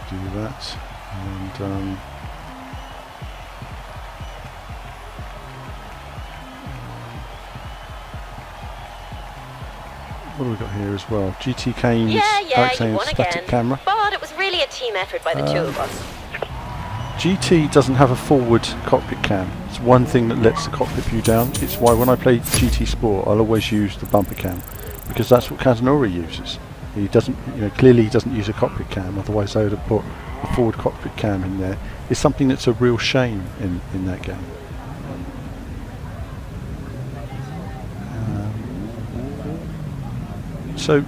do that, and what have we got here as well? GT Kane's you won static again. camera. But it was really a team effort by the two of us. GT doesn't have a forward cockpit cam. It's one thing that lets the cockpit view down. It's why when I play GT Sport, I'll always use the bumper cam, because that's what Kazunori uses. He doesn't, you know, clearly he doesn't use a cockpit cam. Otherwise, they would have put a forward cockpit cam in there. It's something that's a real shame in that game. So,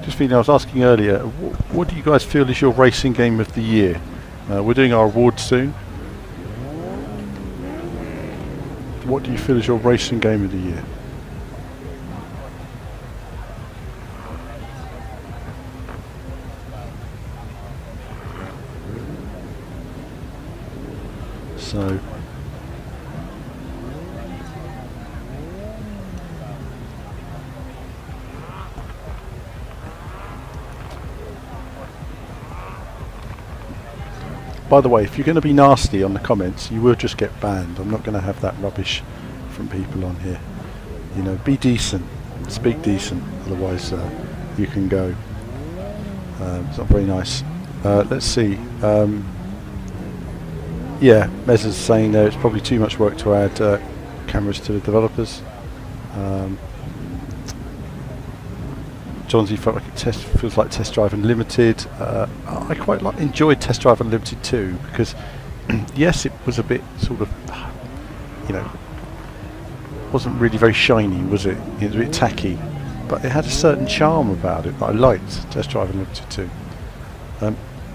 just feeling, I was asking earlier, what do you guys feel is your racing game of the year? We're doing our awards soon. What do you feel is your racing game of the year? So, by the way, if you're going to be nasty on the comments, you will just get banned. I'm not going to have that rubbish from people on here. You know, be decent, speak decent, otherwise you can go. It's not very nice. Let's see. Yeah, Mez is saying there it's probably too much work to add cameras to the developers. Johnsy felt like it feels like Test Drive Unlimited. I quite enjoyed Test Drive Unlimited too, because yes, it was a bit sort of, you know, wasn't really very shiny, was it? It was a bit tacky, but it had a certain charm about it that I liked. Test Drive Unlimited too.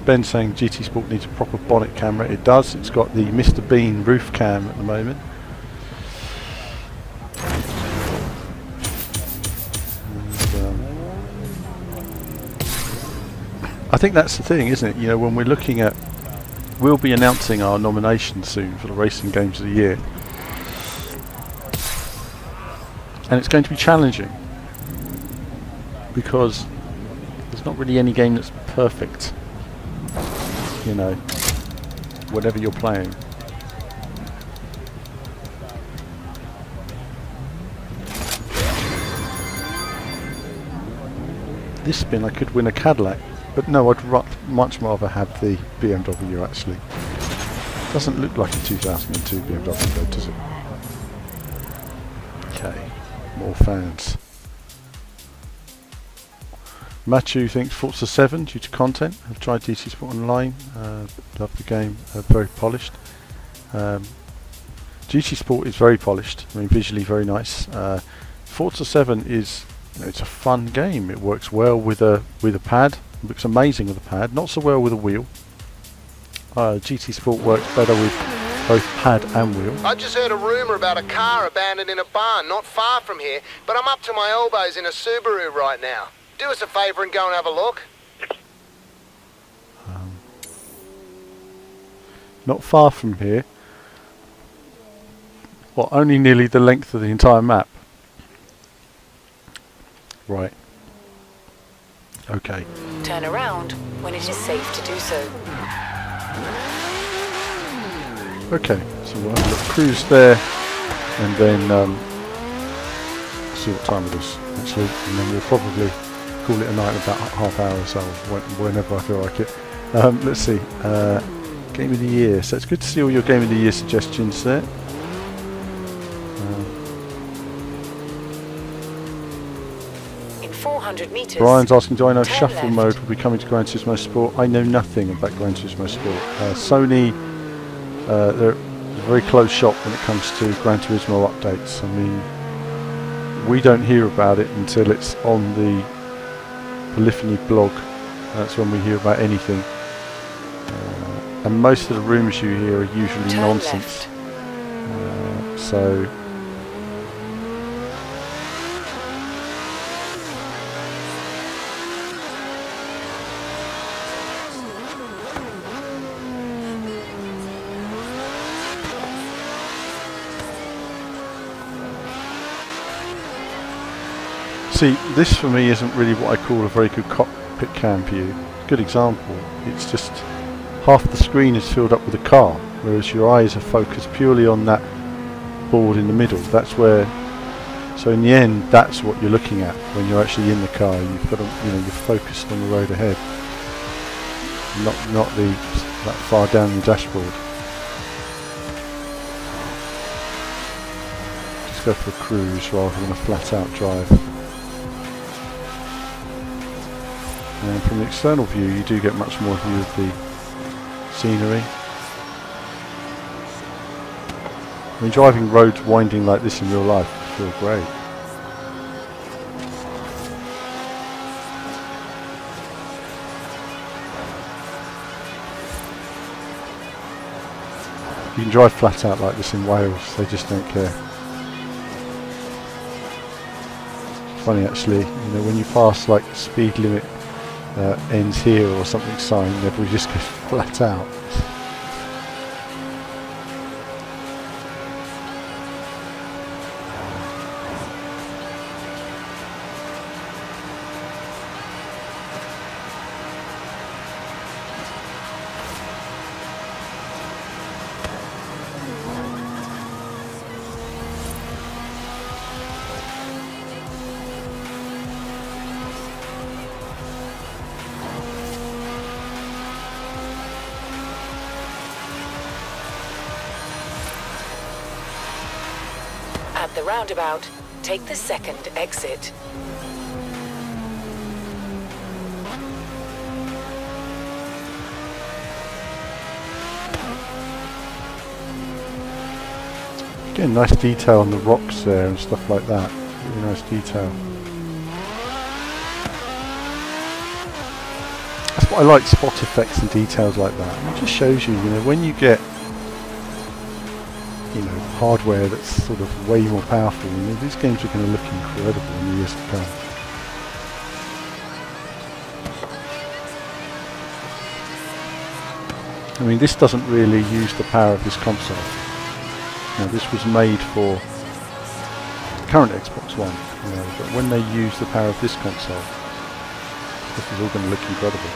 Ben saying GT Sport needs a proper bonnet camera. It does. It's got the Mr. Bean roof cam at the moment. I think that's the thing, isn't it? You know, when we're looking at, we'll be announcing our nominations soon for the Racing Games of the Year, and it's going to be challenging because there's not really any game that's perfect, you know, whatever you're playing. This spin I could win a Cadillac, but no, I'd much rather have the BMW actually. Doesn't look like a 2002 BMW though, does it? Okay, more fans. Machu thinks Forza 7 due to content. I've tried DC Sport Online, love the game, very polished. GT Sport is very polished, I mean visually very nice. Forza 7 is, you know, it's a fun game. It works well with a pad. It looks amazing with a pad, not so well with a wheel. GT Sport works better with both pad and wheel. I just heard a rumour about a car abandoned in a barn not far from here, but I'm up to my elbows in a Subaru right now. Do us a favour and go and have a look. Not far from here. Well, only nearly the length of the entire map. Right. Okay. Turn around when it is safe to do so. Okay, so we'll have a little cruise there, and then see what time it is actually, and then we'll probably call it a night in about half hour or so, whenever I feel like it. Let's see, Game of the Year. So it's good to see all your Game of the Year suggestions there. In 400 meters. Brian's asking, do I know if turn shuffle left. mode will be coming to Gran Turismo Sport? I know nothing about Gran Turismo Sport. Sony, they're a very close shop when it comes to Gran Turismo updates. I mean, we don't hear about it until it's on the Polyphony blog. That's when we hear about anything. And most of the rumours you hear are usually turn nonsense. So see, this for me isn't really what I call a very good cockpit cam view. Good example. It's just half the screen is filled up with a car, whereas your eyes are focused purely on that board in the middle. That's where. So in the end, that's what you're looking at when you're actually in the car. You've got to, you know, you're focused on the road ahead, not that far down the dashboard. Just go for a cruise rather than a flat-out drive. And from the external view, you do get much more view of the scenery. I mean, driving roads winding like this in real life would feel great. You can drive flat out like this in Wales, they just don't care. Funny actually, you know, when you pass like the speed limit ends here or something sign, everybody just goes flat out. At the roundabout, take the second exit. Again, nice detail on the rocks there and stuff like that. Really nice detail. That's what I like, spot effects and details like that. And it just shows you, you know, when you get, you know, hardware that's sort of way more powerful, you know, these games are going to look incredible in the years to come. I mean, this doesn't really use the power of this console. Now, this was made for the current Xbox One, you know, but when they use the power of this console, this is all going to look incredible.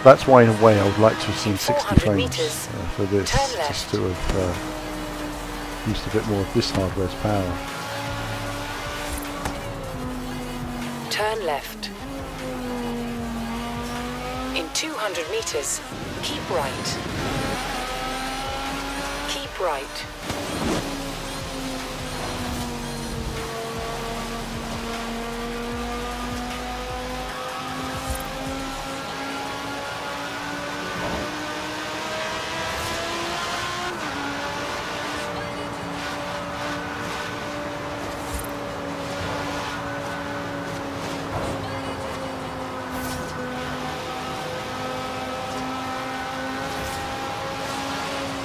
That's why, in a way, I would like to have seen 60 frames for this, just to have used a bit more of this hardware's power. Turn left. In 200 meters, keep right. Keep right.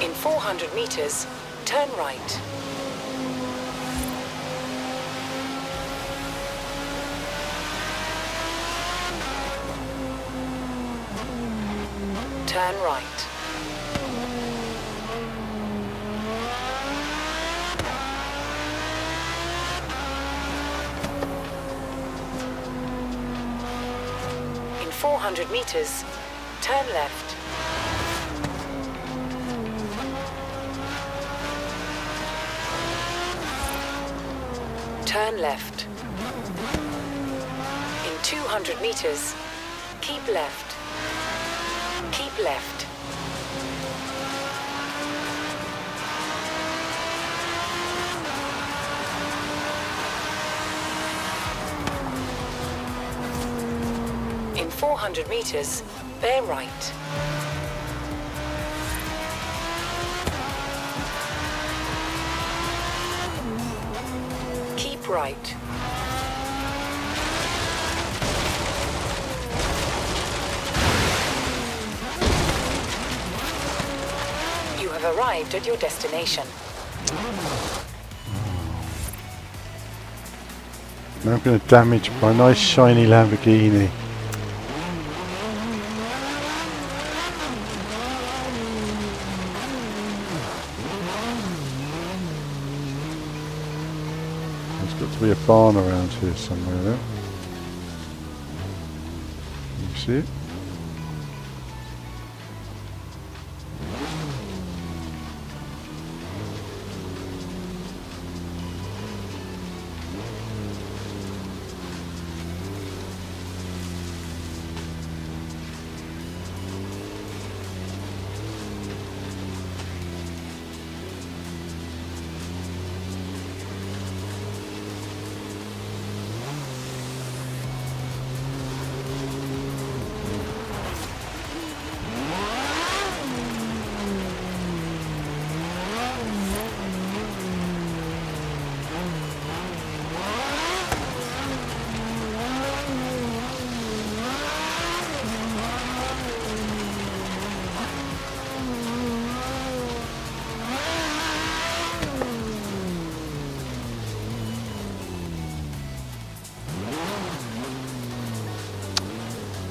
In 400 meters, turn right. Turn right. In 400 meters, turn left. Turn left. In 200 meters, keep left. Keep left. In 400 meters, bear right. Keep right. You have arrived at your destination. Now I'm going to damage my nice shiny Lamborghini. There's got to be a barn around here somewhere there. You see it?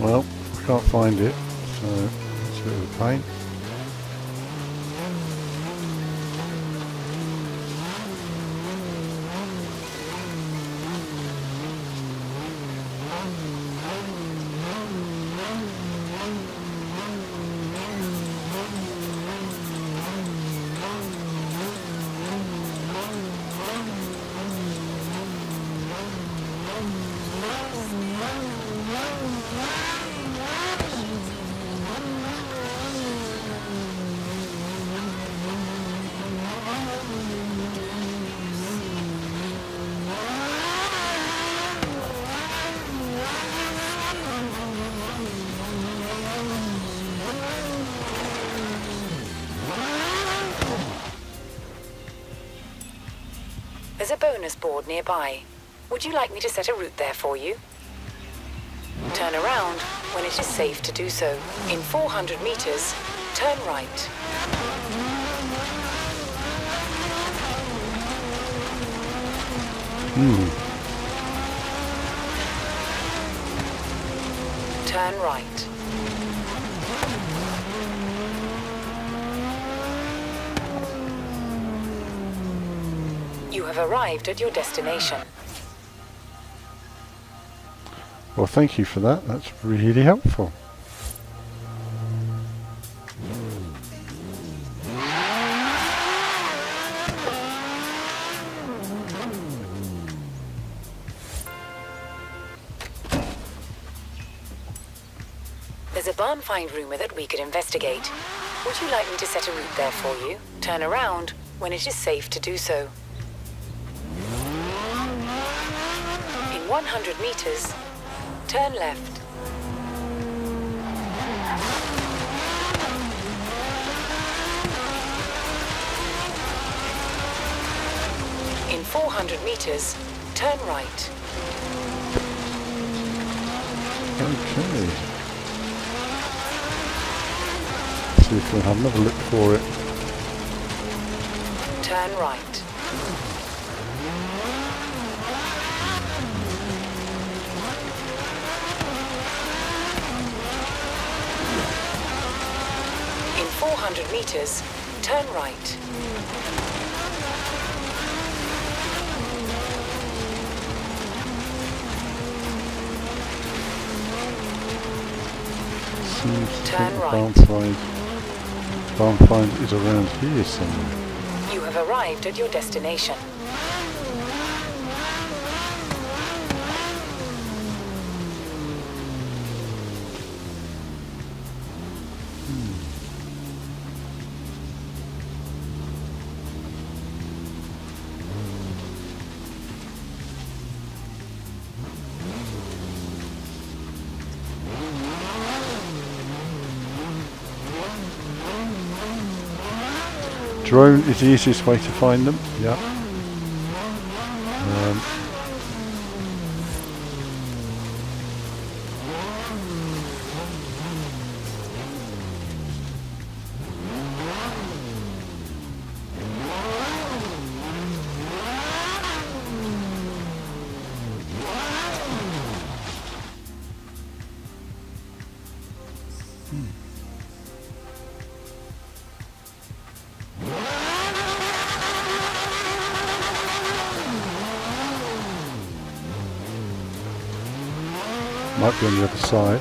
Well, I can't find it, so it's a bit of a pain. There's a bonus board nearby. Would you like me to set a route there for you? Turn around when it is safe to do so. In 400 meters, turn right. Turn right. You have arrived at your destination. Well, thank you for that. That's really helpful. There's a barn find rumor that we could investigate. Would you like me to set a route there for you? Turn around when it is safe to do so. In 100 meters, turn left. In 400 meters, turn right. Okay. See if we'll have another look for it. Turn right. In 400 meters, turn right. Seems to Turn think right. the barn find is around here somewhere. You have arrived at your destination. Drone is the easiest way to find them. Yeah. Might be on the other side.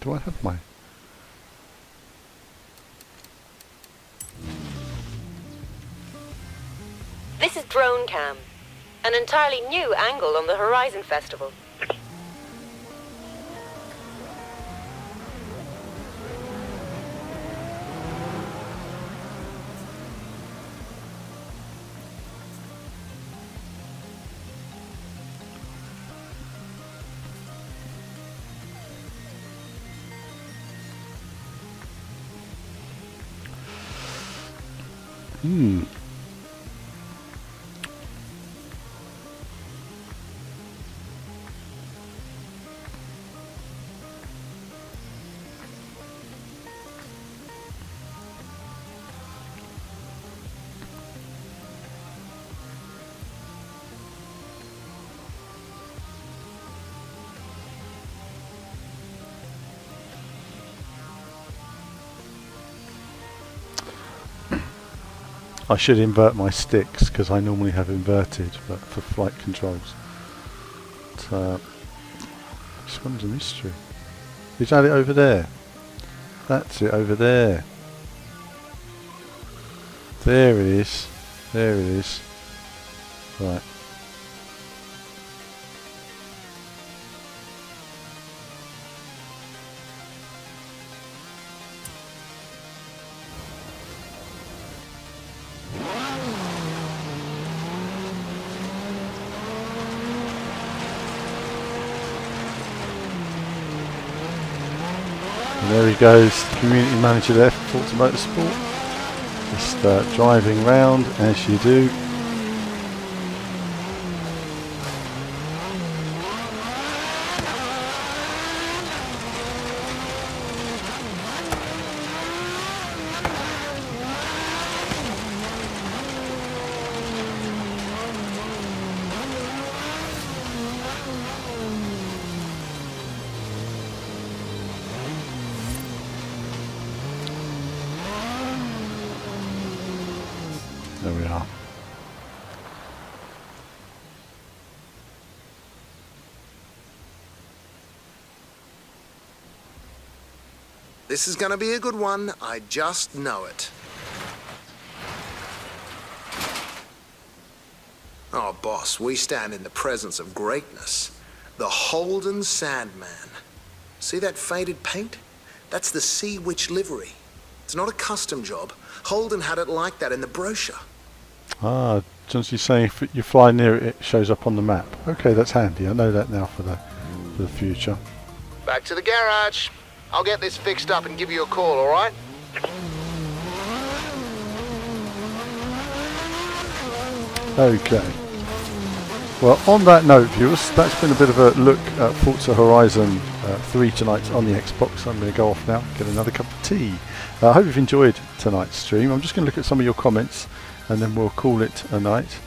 Do I have my... This is Drone Cam, an entirely new angle on the Horizon Festival. I should invert my sticks because I normally have inverted, but for flight controls. But, This one's a mystery. He's had it over there. That's it over there. There it is. There it is. Right. And there he goes, community manager there for Forza Motorsport. Just driving round as you do. There we are. This is gonna be a good one, I just know it. Oh, boss, we stand in the presence of greatness. The Holden Sandman. See that faded paint? That's the Sea Witch livery. It's not a custom job. Holden had it like that in the brochure. Ah, John's saying if you fly near it, it shows up on the map. Okay, that's handy. I know that now for the future. Back to the garage. I'll get this fixed up and give you a call, all right? Okay. Well, on that note, viewers, that's been a bit of a look at Forza Horizon 3 tonight on the Xbox. I'm going to go off now, get another cup of tea. I hope you've enjoyed tonight's stream. I'm just going to look at some of your comments and then we'll call it a night.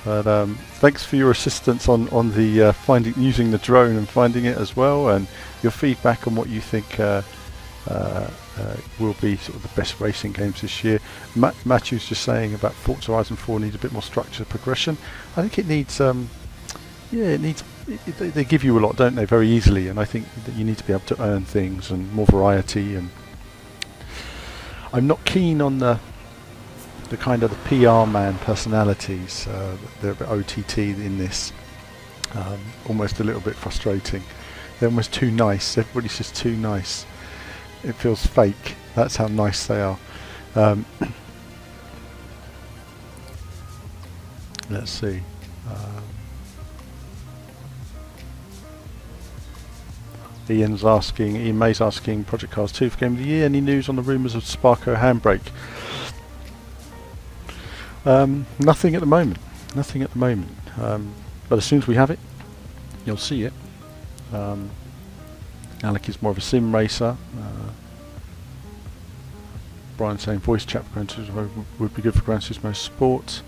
But thanks for your assistance on the using the drone and finding it as well, and your feedback on what you think will be sort of the best racing games this year. Matthew's just saying about Forza Horizon 4 needs a bit more structured progression. I think it needs, they give you a lot, don't they, very easily, and I think that you need to be able to earn things and more variety. And I'm not keen on the kind of the PR man personalities. They're a bit OTT in this, almost a little bit frustrating. They're almost too nice. Everybody's just too nice. It feels fake. That's how nice they are. Let's see. Ian May's asking, Project Cars 2 for Game of the Year. Any news on the rumours of Sparko handbrake? Nothing at the moment. Nothing at the moment. But as soon as we have it, you'll see it. Alec is more of a sim racer. Brian saying voice chat for Gran Turismo would be good for Gran Turismo Sport.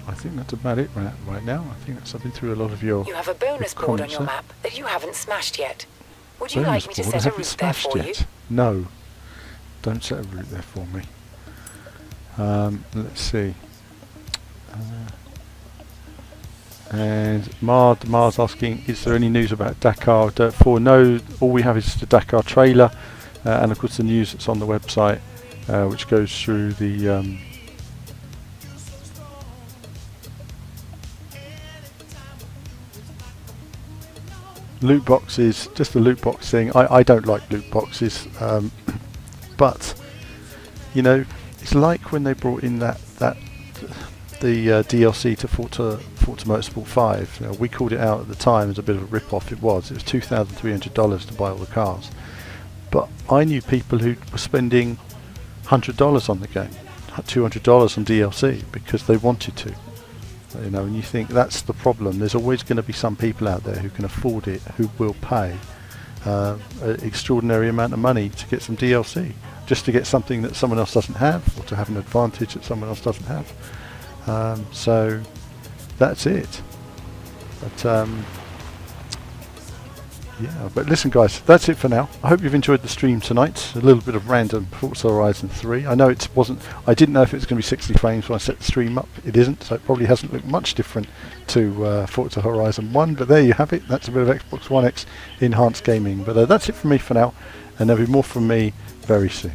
I think that's about it right now. I think that's been through a lot of your. You have a bonus board on your map that you haven't smashed yet. Would you like me to set a route there for you? No, don't set a route there for me. Let's see. And Mar's asking, is there any news about Dakar Dirt 4? No, all we have is the Dakar trailer, and of course the news that's on the website, which goes through the loot boxes. Just the loot box thing. I don't like loot boxes, but you know, it's like when they brought in the DLC to Forza Motorsport 5. You know, we called it out at the time as a bit of a rip-off. It was $2,300 to buy all the cars, but I knew people who were spending $100 on the game, $200 on DLC because they wanted to. You know, and you think that's the problem. There's always going to be some people out there who can afford it, who will pay an extraordinary amount of money to get some DLC, just to get something that someone else doesn't have, or to have an advantage that someone else doesn't have. So that's it. But Yeah, but listen guys, that's it for now. I hope you've enjoyed the stream tonight. A little bit of random Forza Horizon 3. I know it wasn't, I didn't know if it was going to be 60 frames when I set the stream up. It isn't, so it probably hasn't looked much different to Forza Horizon 1, but there you have it. That's a bit of Xbox One X enhanced gaming. But that's it from me for now, and there'll be more from me very soon.